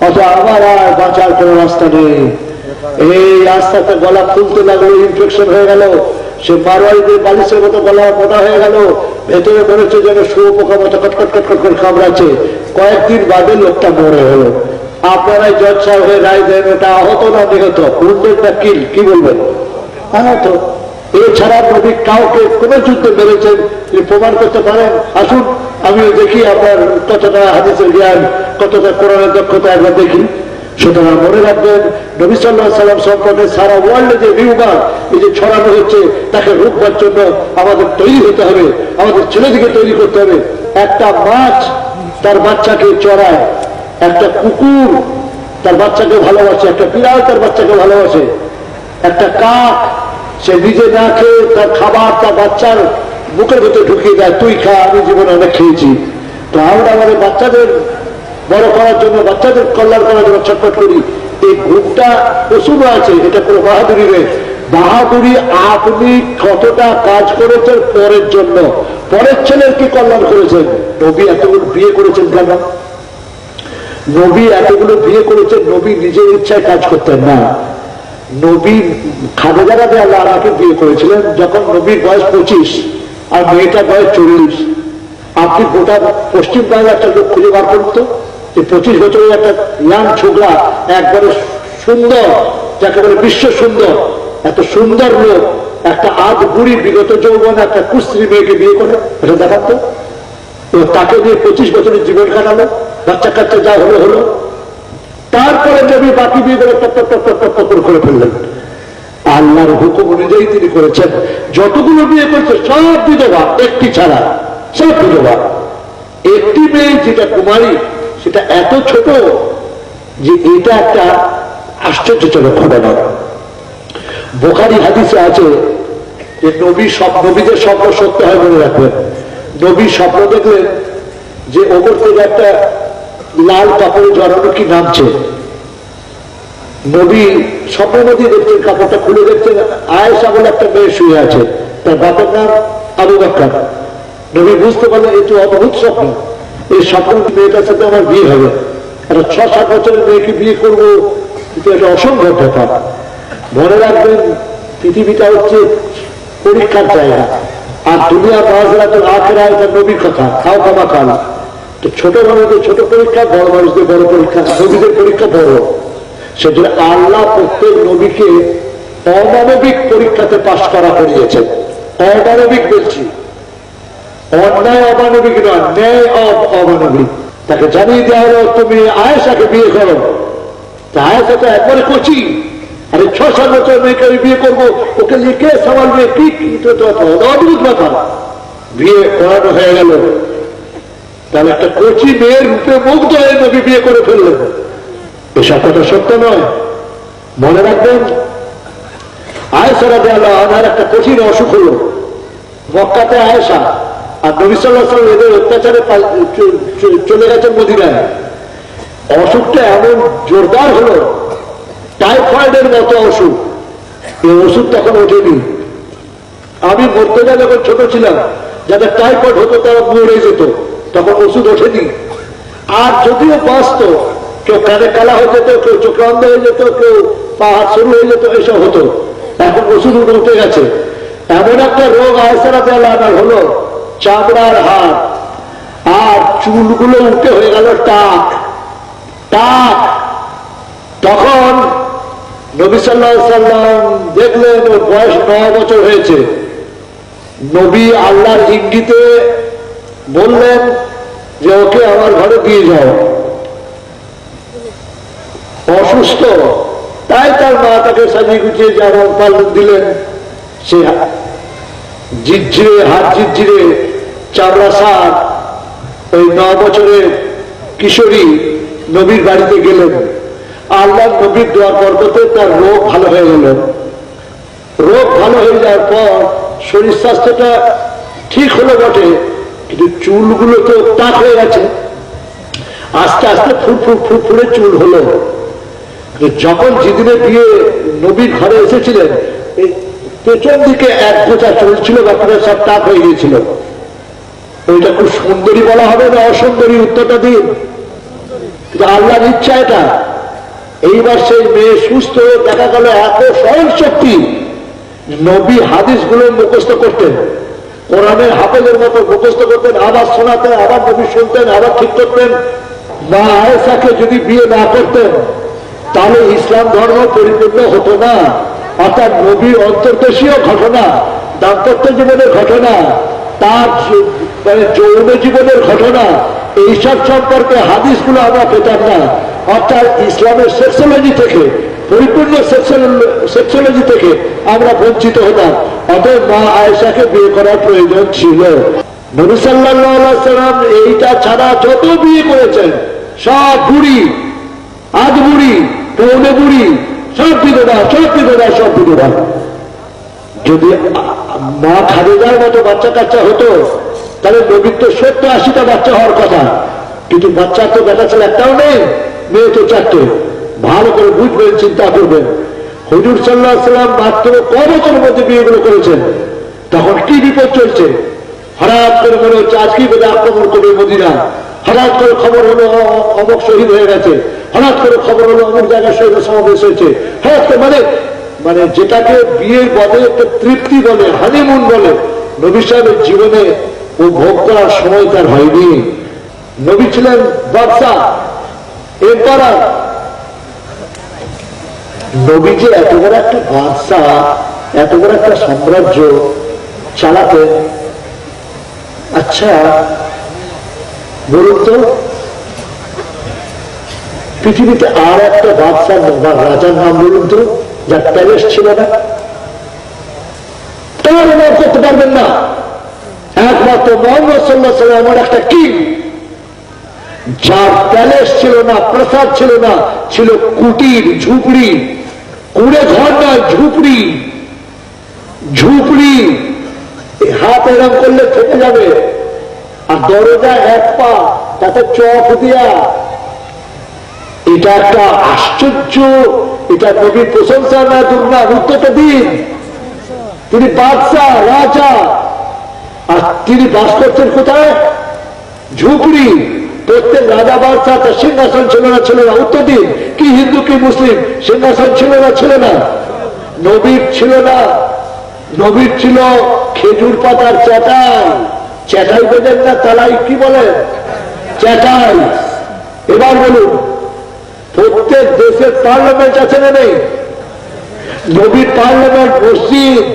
অথচ আমার আর বাঁচার কোনো রাস্তা নেই। এই রাস্তাতে গলা ফুলতে লাগলো, ইনফেকশন হয়ে গেল, সে মারোয়ারিদের বালিশের মতো গলা মোটা হয়ে গেল, ভেতরে মরেছে যেন শুয়োপোকা মতো কটকট কটকট করে কামড়াচ্ছে। কয়েকদিন বাদে লোকটা মরে হলো। আপনারাই জজ সাহেব হয়ে রায় দেন ওটা আহত না নিহত, উন্নতটা কি বলবেন? আহত। এছাড়া নবী কাউকে কোন যুদ্ধে মেরেছেন প্রমাণ করতে পারেন? আসুন আমিও দেখি আপনার কতটা হাদিসের জ্ঞান, কতটা কোরআনের দক্ষতা একবার দেখি। সুতরাং মনে রাখবেন, নবী সাল্লাল্লাহু আলাইহি ওয়াসাল্লাম সম্পর্কে সারা ওয়ার্ল্ডে যে রিউমার এই যে ছড়ানো হচ্ছে, তাকে রোকবার জন্য আমাদের তৈরি হতে হবে, আমাদের ছেলেদিকে তৈরি করতে হবে। একটা মাছ তার বাচ্চাকে চড়ায়, একটা কুকুর তার বাচ্চাকে ভালোবাসে, একটা বিড়াল তার বাচ্চাকে ভালোবাসে, একটা কাক সে নিজে না খেয়ে তার খাবার তার বাচ্চার বুকের ভিতরে ঢুকিয়ে দেয়, তুই খা, আমি জীবনে অনেক খেয়েছি। তো আমরা আমাদের বাচ্চাদের বড় করার জন্য, বাচ্চাদের কল্যাণ করার জন্য ছটফট করি। এই গ্রুপটা প্রচুর আছে, এটা কোনো বাহাদুরি নেই। বাহাদুরি আপনি কতটা কাজ করেছেন পরের জন্য, পরের ছেলের কি কল্যাণ করেছেন? নবী এতগুলো বিয়ে করেছেন কেন? নবী এতগুলো বিয়ে করেছেন, নবী নিজের ইচ্ছায় কাজ করতেন না। নবী খাদিজা রাদিয়াল্লাহু আনহাকে বিয়ে করেছিলেন যখন নবীর বয়স 25 আর মেয়েটার বয়স 40। আপনি গোটা পশ্চিম বাংলার একটা লোক খুঁজে বার করতো যে 25 বছরের একটা ইয়াং ছোকরা, একবারে সুন্দর, যাকে বলে বিশ্ব সুন্দর, এত সুন্দর লোক একটা আধ বুড়ি বিগত যৌবনে একটা কুস্ত্রী মেয়েকে বিয়ে করে, এটা দেখাতো। তাকে নিয়ে 25 বছরের জীবন কাটালো, বাচ্চা কাচ্চা যা হলো হলো। তারপরে নবী বাকি বিয়ে করে টপ করে ফেললেন। আল্লাহর হুকুম অনুযায়ী তিনি করেছেন। যতগুলো বিয়ে করেছে সব বিধবা, একটি ছাড়া সব বিধবা। একটি মেয়ে যেটা কুমারী, সেটা এত ছোট যে এটা একটা আশ্চর্যজনক ঘটনা। বুখারী হাদিসে আছে যে নবীদের স্বপ্ন সত্য হয়, মনে রাখবেন। নবী স্বপ্ন দেখলেন যে ওপর থেকে একটা লাল কাপড়ে জড়ানো কি নামছে। নবী স্বপ্নের মধ্যে দেখছেন, কাপড়টা খুলে দেখছেন আয়েশা বলে একটা মেয়ে শুয়ে আছে, তার বাপের নাম আবু বকর। নবী বুঝতে পারলেন এই তো অদ্ভুত স্বপ্ন, এই স্বপ্ন মেয়েটার সাথে আমার বিয়ে হবে। একটা 6-7 বছরের মেয়েকে বিয়ে করবো, কিন্তু একটা অসম্ভব ব্যাপার। মনে রাখবেন, পৃথিবীটা হচ্ছে পরীক্ষার জায়গা, আর দুনিয়া মাঝরাতের আখেরা, এটা নবীর কথা, খাও খামা খান। তো ছোট মানুষদের ছোট পরীক্ষা, বড় মানুষদের বড় পরীক্ষা, নবীদের পরীক্ষা বড়। সেজন্য আল্লাহ প্রত্যেক নবীকে অমানবিক পরীক্ষাতে পাশ করা করিয়েছেন। অমানবিক বলছি, অন্যায় অমানবিক নয়, ন্যায় অমানবিক। তাকে জানিয়ে দেওয়া হলো তুমি আয়েশাকে বিয়ে করো। আয়েশা তো একবারে কচি, আরে 6-7 বছর মেয়েকে আমি বিয়ে করবো, ওকে নিয়ে কে সামালবে, কি অদ্ভুত ব্যাপার। বিয়ে করানো হয়ে গেল, তাহলে একটা কচি মেয়ের রূপে মুগ্ধ হয়ে নবী বিয়ে করে ফেললেন। এসব কথা সত্য নয়। মনে রাখবেন, আয়েশা রাদিয়াল্লাহু আনহার একটা কঠিন অসুখ হলো মক্কাতে। আয়েশা আর নবী সাল্লাল্লাহু আলাইহি ওয়াসাল্লাম এদের অত্যাচারে চলে গেছেন মদিনায়। অসুখটা এমন জোরদার হলো, টাইফয়েডের মতো অসুখ। এই ওষুধ তখন ওঠেনি। আমি মর্তজা যখন ছোট ছিলাম, যাদের টাইফয়েড হতো তারা মরে যেত, তখন ওষুধ ওঠেনি। আর যদিও বাঁচত, কেউ কানে কালা হয়ে যেত, কেউ চোখে অন্ধ হয়ে যেত, কেউ পা হাত শুরু হয়ে যেত, এসব হতো। এখন ওষুধ উঠে গেছে। এমন একটা রোগ আয়েশা রাদিয়াল্লাহু আনহা হলো, চামড়ার হাড় আর চুলগুলো উঠে হয়ে গেল টাক টাক। তখন নবী সাল্লাল্লাহু আলাইহি সাল্লাম দেখলেন ওর বয়স 9 বছর হয়েছে। নবী আল্লাহর ইঙ্গিতে বললেন যে ওকে আমার ঘরে দিয়ে যাও। অসুস্থ, তাই তার মা তাকে সাজিয়ে গুছিয়ে যেমন পালন দিলেন। সে ঝিরঝিরে, হাত ঝিরঝিরে চামড়া সার ওই 9 বছরের কিশোরী নবীর বাড়িতে গেলেন। আল্লাহ নবীর দোয়ার বরকতে তার রোগ ভালো হয়ে গেল। রোগ ভালো হয়ে যাওয়ার পর শরীর স্বাস্থ্যটা ঠিক হলো বটে, কিন্তু চুলগুলো তো টাক হয়ে গেছে। আস্তে আস্তে ফুটফুটে চুল হলো। যখন যেদিনে বিয়ে নবীর ঘরে এসেছিলেন, পেছন দিকে এক গোছা চলছিল, ব্যাপারে সব টাক হয়ে গিয়েছিল। ওইটা খুব সুন্দরী বলা হবে না অসুন্দরী, উত্তরটা দিন। কিন্তু আল্লাহর ইচ্ছা এটা। এইবার সেই মেয়ে সুস্থ হয়ে দেখা গেল এত স্মরণ শক্তি, নবী হাদিস গুলো মুখস্থ করতেন, কোরআনের হাফেজের মতো মুখস্থ করতেন, আবার শোনাতেন, আবার নবী শুনতেন, আবার ঠিক করতেন। মা আয়েশাকে যদি বিয়ে না করতেন তাহলে ইসলাম ধর্ম পরিপূর্ণ হতো না। অর্থাৎ নবীর অন্তর্দেশীয় ঘটনা, দাম্পত্য জীবনের ঘটনা, তার যৌন জীবনের ঘটনা, এইসব সম্পর্কে হাদিসগুলো আমরা পেতাম না। অর্থাৎ ইসলামের সেক্সোলজি থেকে, পরিপূর্ণ সেক্সোলজি থেকে আমরা বঞ্চিত হতাম। অতএব মা আয়েশাকে বিয়ে করার প্রয়োজন ছিল। নবী সাল্লাল্লাহু আলাইহি ওয়াসাল্লাম এইটা ছাড়া যত বিয়ে করেছেন সব বুড়ি, আধ বুড়ি, পৌনে বুড়ি, সব বিধবা, সব বিধবা, সব বিধবা। যদি মা খাদিজার মতো বাচ্চা কাচ্চা হতো তাহলে নবীর তো 70-80টা বাচ্চা হওয়ার কথা, কিন্তু বাচ্চা তো বেটা ছেলে একটাও নেই, মেয়ে তো 4টে। ভালো করে বুঝবেন, চিন্তা করবেন। হুজুর সাল্লাল্লাহু আলাইহি ওয়াসাল্লাম মাত্র কবছরের মধ্যে বিয়েগুলো করেছেন, তখন কি বিপদ চলছে। হঠাৎ করে মনে হচ্ছে আজকেই বোধহয় আক্রমণ করবে মদিনা। হঠাৎ করে খবর হলো অমুক শহীদ হয়ে গেছে, হঠাৎ করে খবর হলো অমুক জায়গায় শহীদ সমাবেশ হয়েছে। হঠাৎ করে মানে যেটাকে বিয়ের বলে একটা তৃপ্তি বলে, হানিমুন বলে, নবী সাহেবের জীবনে ও ভোগ করার সময় তার হয়নি। নবী ছিলেন বাদশাহ, এম্পারার। নবী যে এত বড় একটা বাদশাহ, এত বড় একটা সাম্রাজ্য চালাতেন। আচ্ছা বলুন তো, পৃথিবীতে আর একটা বাদশাহ বা রাজার নাম বলুন তো যার প্যালেস ছিল না? তার নাম করতে পারবেন না। একমাত্র মুহাম্মদ সাল্লাল্লাহু আলাইহি ওয়াসাল্লাম একটা কিং, যার প্যালেস ছিল না, প্রাসাদ ছিল না, ছিল কুটির, ঝুপড়ি। কুড়ে ঘর নয়, ঝুপড়ি। ঝুপড়ি হাত এরম করলে থেকে যাবে, আর দরজা এক পা, তাতে চক দিয়া। এটা একটা আশ্চর্য, এটা নবীর প্রশংসা না দুর্না? উত্তরটা দিন। তিনি বাদশাহ, রাজা, আর তিনি বাস করছেন কোথায়? ঝুপড়ি। প্রত্যেক রাজা বাদশাহ তার সিংহাসন ছিল না, ছিল না? উত্তর দিন। কি হিন্দু কি মুসলিম, সিংহাসন ছিল না, ছিল না? নবীর ছিল না। নবীর ছিল খেজুর পাতার চাটাই। চাটাই বোঝেন না? তালাই কি বলে? চাটাই। এবার বলুন, প্রত্যেক দেশের পার্লামেন্ট আছে না নেই? নবীর পার্লামেন্ট মসজিদ।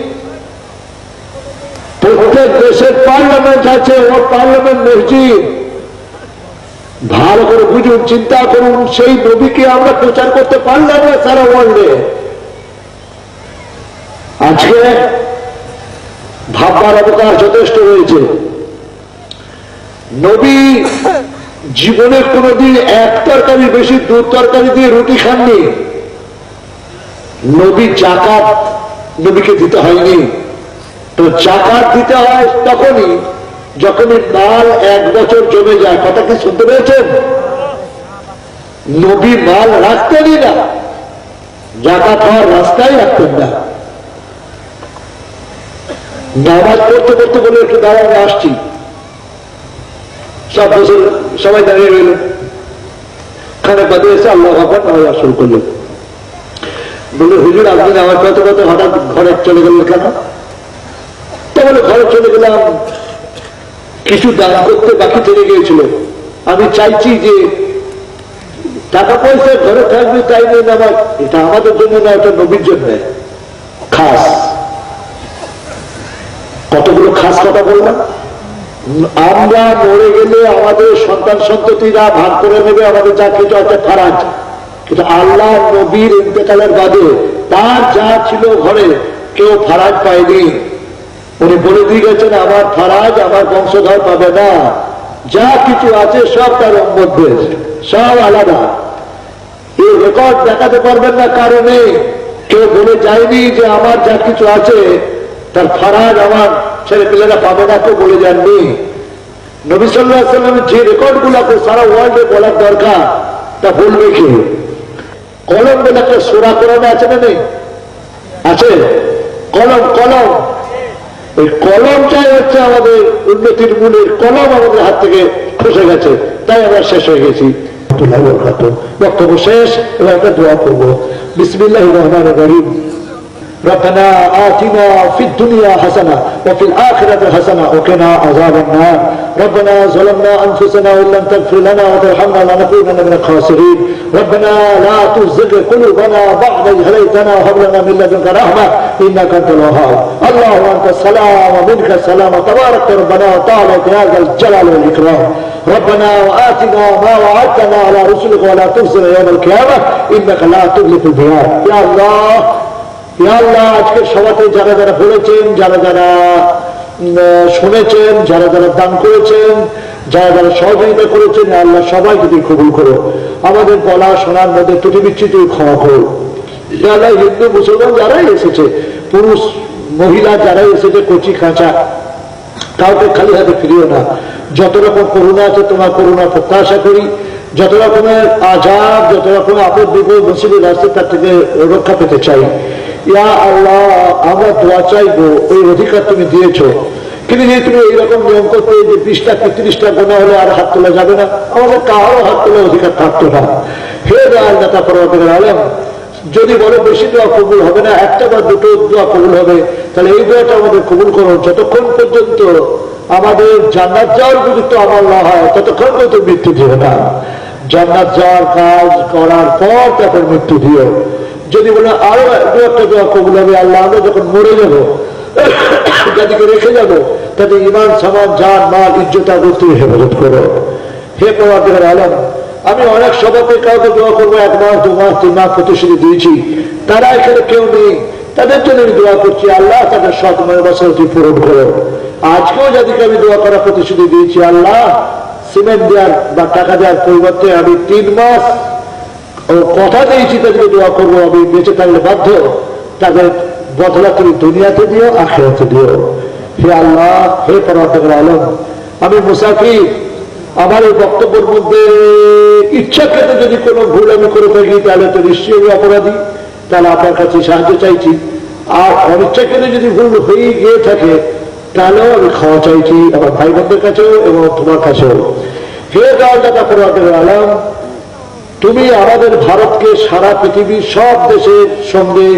প্রত্যেক দেশের পার্লামেন্ট আছে, ওর পার্লামেন্ট মসজিদ। ভালো করে বুঝুন, চিন্তা করুন। সেই নবীকে আমরা প্রচার করতে পারলাম না সারা ওয়ার্ল্ডে। আজকে ভাববার অবকাশ যথেষ্ট রয়েছে। নবী জীবনে কোনদিন এক তরকারি বেশি দু তরকারি দিয়ে রুটি খাননি। নবী জাকাত নবীকে দিতে হয়নি। তো জাকাত দিতে হয় তখনই যখনই মাল 1 বছর জমে যায়। কথা কি শুনতে পেয়েছেন? নবী মাল রাখতেনই না, জাকাত হওয়ার রাস্তায় রাখতেন না। নামাজ পড়তে পড়তে বলে একটু দাঁড়ানো আসছি, সব বছর সবাই দাঁড়িয়ে রইল। খানে বাদে এসে আল্লাহ ভাববার নামাজ শুরু করলেন। বলে হুজুর আপনি নামাজ পড়তে পড়তে হঠাৎ ঘরে চলে গেলেন কেন? তো বলে ঘরে চলে গেলাম, কিছু দান করতে বাকি থেকে গিয়েছিল। আমি চাইছি যে টাকা পয়সা ঘরে থাকবে তাই নিয়ে নামাজ, এটা আমাদের জন্য না, এটা নবীর জন্য খাস। কতগুলো খাস কথা বললাম। আমরা মরে গেলে আমাদের সন্তান সন্ততিরা ভাগ করে নেবে আমাদের যা কিছু আছে ফারাজ, কিন্তু আল্লাহ নবীর ইন্তেকালের বাদে তার যা ছিল ঘরে কেউ ফারাজ পায়নি। উনি বলে দিয়ে গেছেন আমার ফারাজ আমার বংশধর পাবে না, যা কিছু আছে সব তার উম্মতদের, সব আলাদা। এই রেকর্ড দেখাতে পারবেন না কারণে কেউ বলে যায়নি যে আমার যা কিছু আছে তার ফারাজ আমার ছেলে পেলেরা পাবে না, কেউ বলে যাননি। নবী সাল্লাল্লাহু আলাইহি ওয়াসাল্লামের যে রেকর্ড গুলাকে সারা ওয়ার্ল্ডে বলার দরকার তা বলবে কি? কলম বলে একটা সূরা কোরআনে আছে না? নেই? আছে কলম। কলম, ওই কলমটাই হচ্ছে আমাদের উন্নতির মূলের। কলম আমাদের হাত থেকে খসে গেছে, তাই আমরা শেষ হয়ে গেছি। বক্তব্য শেষ, এবার একটা দোয়া করবো। বিসমিল্লাহির রহমানির রহিম। ربنا آتنا في الدنيا حسنة وفي الآخرة حسنة وقنا عذاب النار ربنا ظلمنا أنفسنا وإن لم تغفر لنا وترحمنا لنكونن من الخاسرين ربنا لا تزغ قلوبنا بعد إذ هديتنا وهب لنا من لدنك رحمة إنك أنت الوهاب اللهم أنت السلام ومنك السلام تبارك ربنا وتعالى يا ذا الجلال والإكرام ربنا وآتنا ما وعدتنا على رسلك ولا تخزنا يوم القيامة إنك لا تخلف الميعاد يا الله ইয়া আল্লাহ, আজকের সভাতে যারা যারা বলেছেন, যারা যারা শুনেছেন, যারা যারা দান করেছেন, যারা যারা সহযোগিতা করেছেন, আল্লাহ সবাই যদি কবুল করো। আমাদের বলা শোনার মধ্যে ত্রুটি বিচ্যুতি ক্ষমা করো। ইয়া আল্লাহ, হিন্দু মুসলমান যারাই এসেছে, পুরুষ মহিলা যারাই এসেছে, কচি কাঁচা, কাউকে খালি হাতে ফিরিও না। যত রকম করুণা আছে তোমার করুণা প্রত্যাশা করি। যত রকমের আযাব, যত রকমের আপদ বিপদ মুসিবত আসছে তার থেকে রক্ষা পেতে চাই। ইয়া আল্লাহ, আমরা দোয়া চাইবো, ওই অধিকার তুমি দিয়েছো, কিন্তু যে তুমি এইরকম নিয়ম করতে যে 20টা কি 30টা গোনা হলে আর হাত তোলা যাবে না, আমাদের কারো হাত তোলার অধিকার থাকতো না। হে দয়ালদাতা পরওয়ারদিগার আলম, যদি বড় বেশি দোয়া কবুল হবে না, একটা বা দুটো দোয়া কবুল হবে, তাহলে এই দোয়াটা আমাদের কবুল করো। যতক্ষণ পর্যন্ত আমাদের জান্নাত যাওয়ার উপযুক্ত আমল না হয় ততক্ষণ পর্যন্ত মৃত্যু দিও না। জান্নাত যাওয়ার কাজ করার পর তারপর মৃত্যু দিও। যদি বলে আরো একটা দোয়া কবুল হবে, আল্লাহ আমরা যখন মরে যাবো, যাদেরকে রেখে যাবো, তাদের ইমান সামান জান মাল ইজ্জত আবরু তুমি হেফাজত করো। হে পরওয়ারদিগার আলম, আমি অনেক সভাতে কাউকে দোয়া করবো 1 মাস 2 মাস 3 মাস প্রতিশ্রুতি দিয়েছি, তারা এখানে কেউ নেই, তাদের জন্য আমি দোয়া করছি আল্লাহ তাদের সৎ মনোবাসনাটি পূরণ করো। আজকেও যাদেরকে আমি দোয়া করার প্রতিশ্রুতি দিয়েছি, আল্লাহ সিমেন্ট দেওয়ার বা টাকা দেওয়ার পরিবর্তে আমি 3 মাস কথা দিয়েছি তাদেরকে দোয়া করবো, আমি বেঁচে থাকলে বাধ্য, তাদের বদলা তুমি দুনিয়াতে দিও আখিরাতে দিও। হে আল্লাহ, হে পরওয়ারদিগার আলম, আমি মুসাফির, আমার এই বক্তব্যের মধ্যে ইচ্ছাকৃত যদি কোনো ভুল আমি করে থাকি তাহলে তো নিশ্চয়ই আমি অপরাধী, তাহলে আপনার কাছে সাহায্য চাইছি। আর অনিচ্ছাকৃত যদি ভুল হয়ে গিয়ে থাকে তাহলেও আমি ক্ষমা চাইছি আমার ভাই বোনদের কাছেও এবং তোমার কাছেও। হে দয়ালদাতা পরওয়ারদিগার আলম, তুমি আমাদের ভারতকে সারা পৃথিবীর সব দেশের সঙ্গে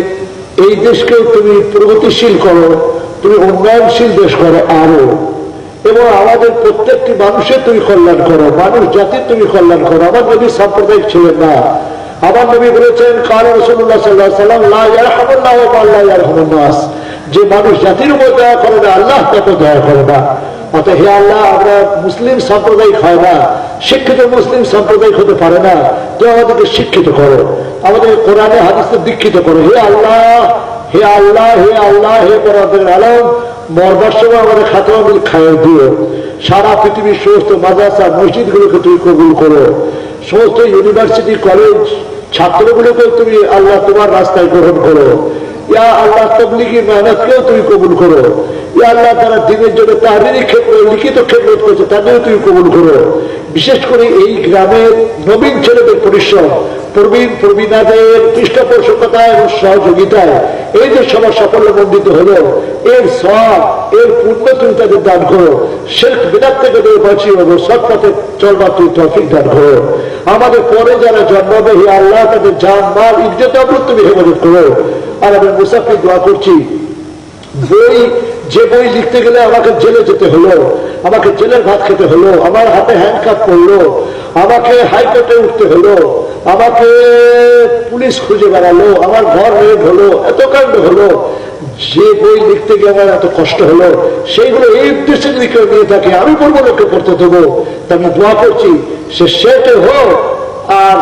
এই দেশকেও তুমি প্রগতিশীল করো, তুমি উন্নয়নশীল দেশ করো আরো, এবং আমাদের প্রত্যেকটি মানুষের তুমি কল্যাণ করো, মানুষ জাতির তুমি কল্যাণ করো। আমার নবী সাম্প্রদায়িক ছিলেন না। আমার নবী বলেছেন কাল রাসূলুল্লাহ সাল্লাল্লাহু আলাইহি ওয়াসাল্লাম লা ইয়ারহামুল্লাহু ওয়া লা ইয়ারহামুন নাস, যে মানুষ জাতির উপর দয়া করে না আল্লাহ তাকে দয়া করে না। অতএব হে আল্লাহ, আমরা মুসলিম সাম্প্রদায়িক হয় না, শিক্ষিত মুসলিম সাম্প্রদায়িক হতে পারে না, তো আমাদেরকে শিক্ষিত করো, আমাদের কোরআনে হাদিসে দীক্ষিত করো। হে আল্লাহ, হে আল্লাহ হে আল্লাহ হে পরাদের আলম, মরবার সময় আমাদের খাতমা মিল খায় দিও। সারা পৃথিবীর সমস্ত মাদ্রাসা মসজিদগুলোকে তুমি কবুল করো, সমস্ত ইউনিভার্সিটি কলেজ ছাত্রগুলোকে তুমি আল্লাহ তোমার রাস্তায় গ্রহণ করো। ইয়া আল্লাহ তাবলীগী মেহনতকেও তুমি কবুল করো। ইয়া আল্লাহ তারা দিনের জন্য তাহরিরি ক্ষেত্রে লিখিত খেদমত করছে তাদেরও তুমি কবুল করো। বিশেষ করে এই গ্রামের নবীন ছেলেদের পরিশ্রম, প্রবীণাদের পৃষ্ঠপোষকতা এবং সহযোগিতায় এই যে সবার সাফল্যমণ্ডিত হলো, এর সওয়াব এর পুণ্য তুমি তাদের দান করো। শিরক বিদআত থেকে তুমি বাঁচিয়ে এবং সৎ পথে চলবার তুমি তৌফিক দান করো। আমাদের পরে যারা জন্মাবে হে আল্লাহ তাদের জান মাল ইজ্জত আবরুত তুমি হেফাজত করো। আর আমি মুসাফির দোয়া করছি, যে বই লিখতে গেলে আমাকে জেলে যেতে হলো, আমাকে জেলের ভাত খেতে হলো, আমার হাতে হ্যান্ডকাপ পড়লো, আমাকে হাইকোর্টে উঠতে হলো, আমাকে পুলিশ খুঁজে বেড়ালো, আমার ঘর রেড হলো, এত কাণ্ড হলো, যে বই লিখতে গিয়ে আমার এত কষ্ট হলো, সেইগুলো এই উদ্দেশ্যে যদি কেউ নিয়ে থাকে আমি বলবো লোককে পড়তে দেবো। তা আমি দোয়া করছি সে সেটে হোক আর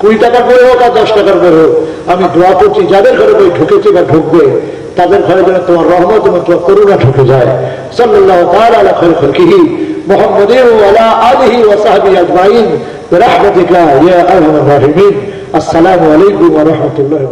20 টাকা করে হোক আর 10 টাকার করে হোক, আমি দোয়া করছি যাদের ঘরে বই ঢুকেছে বা ঢুকবে তাদের ঘরে যেন তোমার রহমত এবং তোমার করুণা ঢুকে যায়। সাল্লাল্লাহু তাআলা আলা খায়রি খালকিহি মুহাম্মাদিন ওয়া আলা আলিহি ওয়া সাহবিহি আজমাইন বিরহমাতিকা ইয়া আরহামার রাহিমিন। আসসালামু আলাইকুম ওয়া রাহমাতুল্লাহি।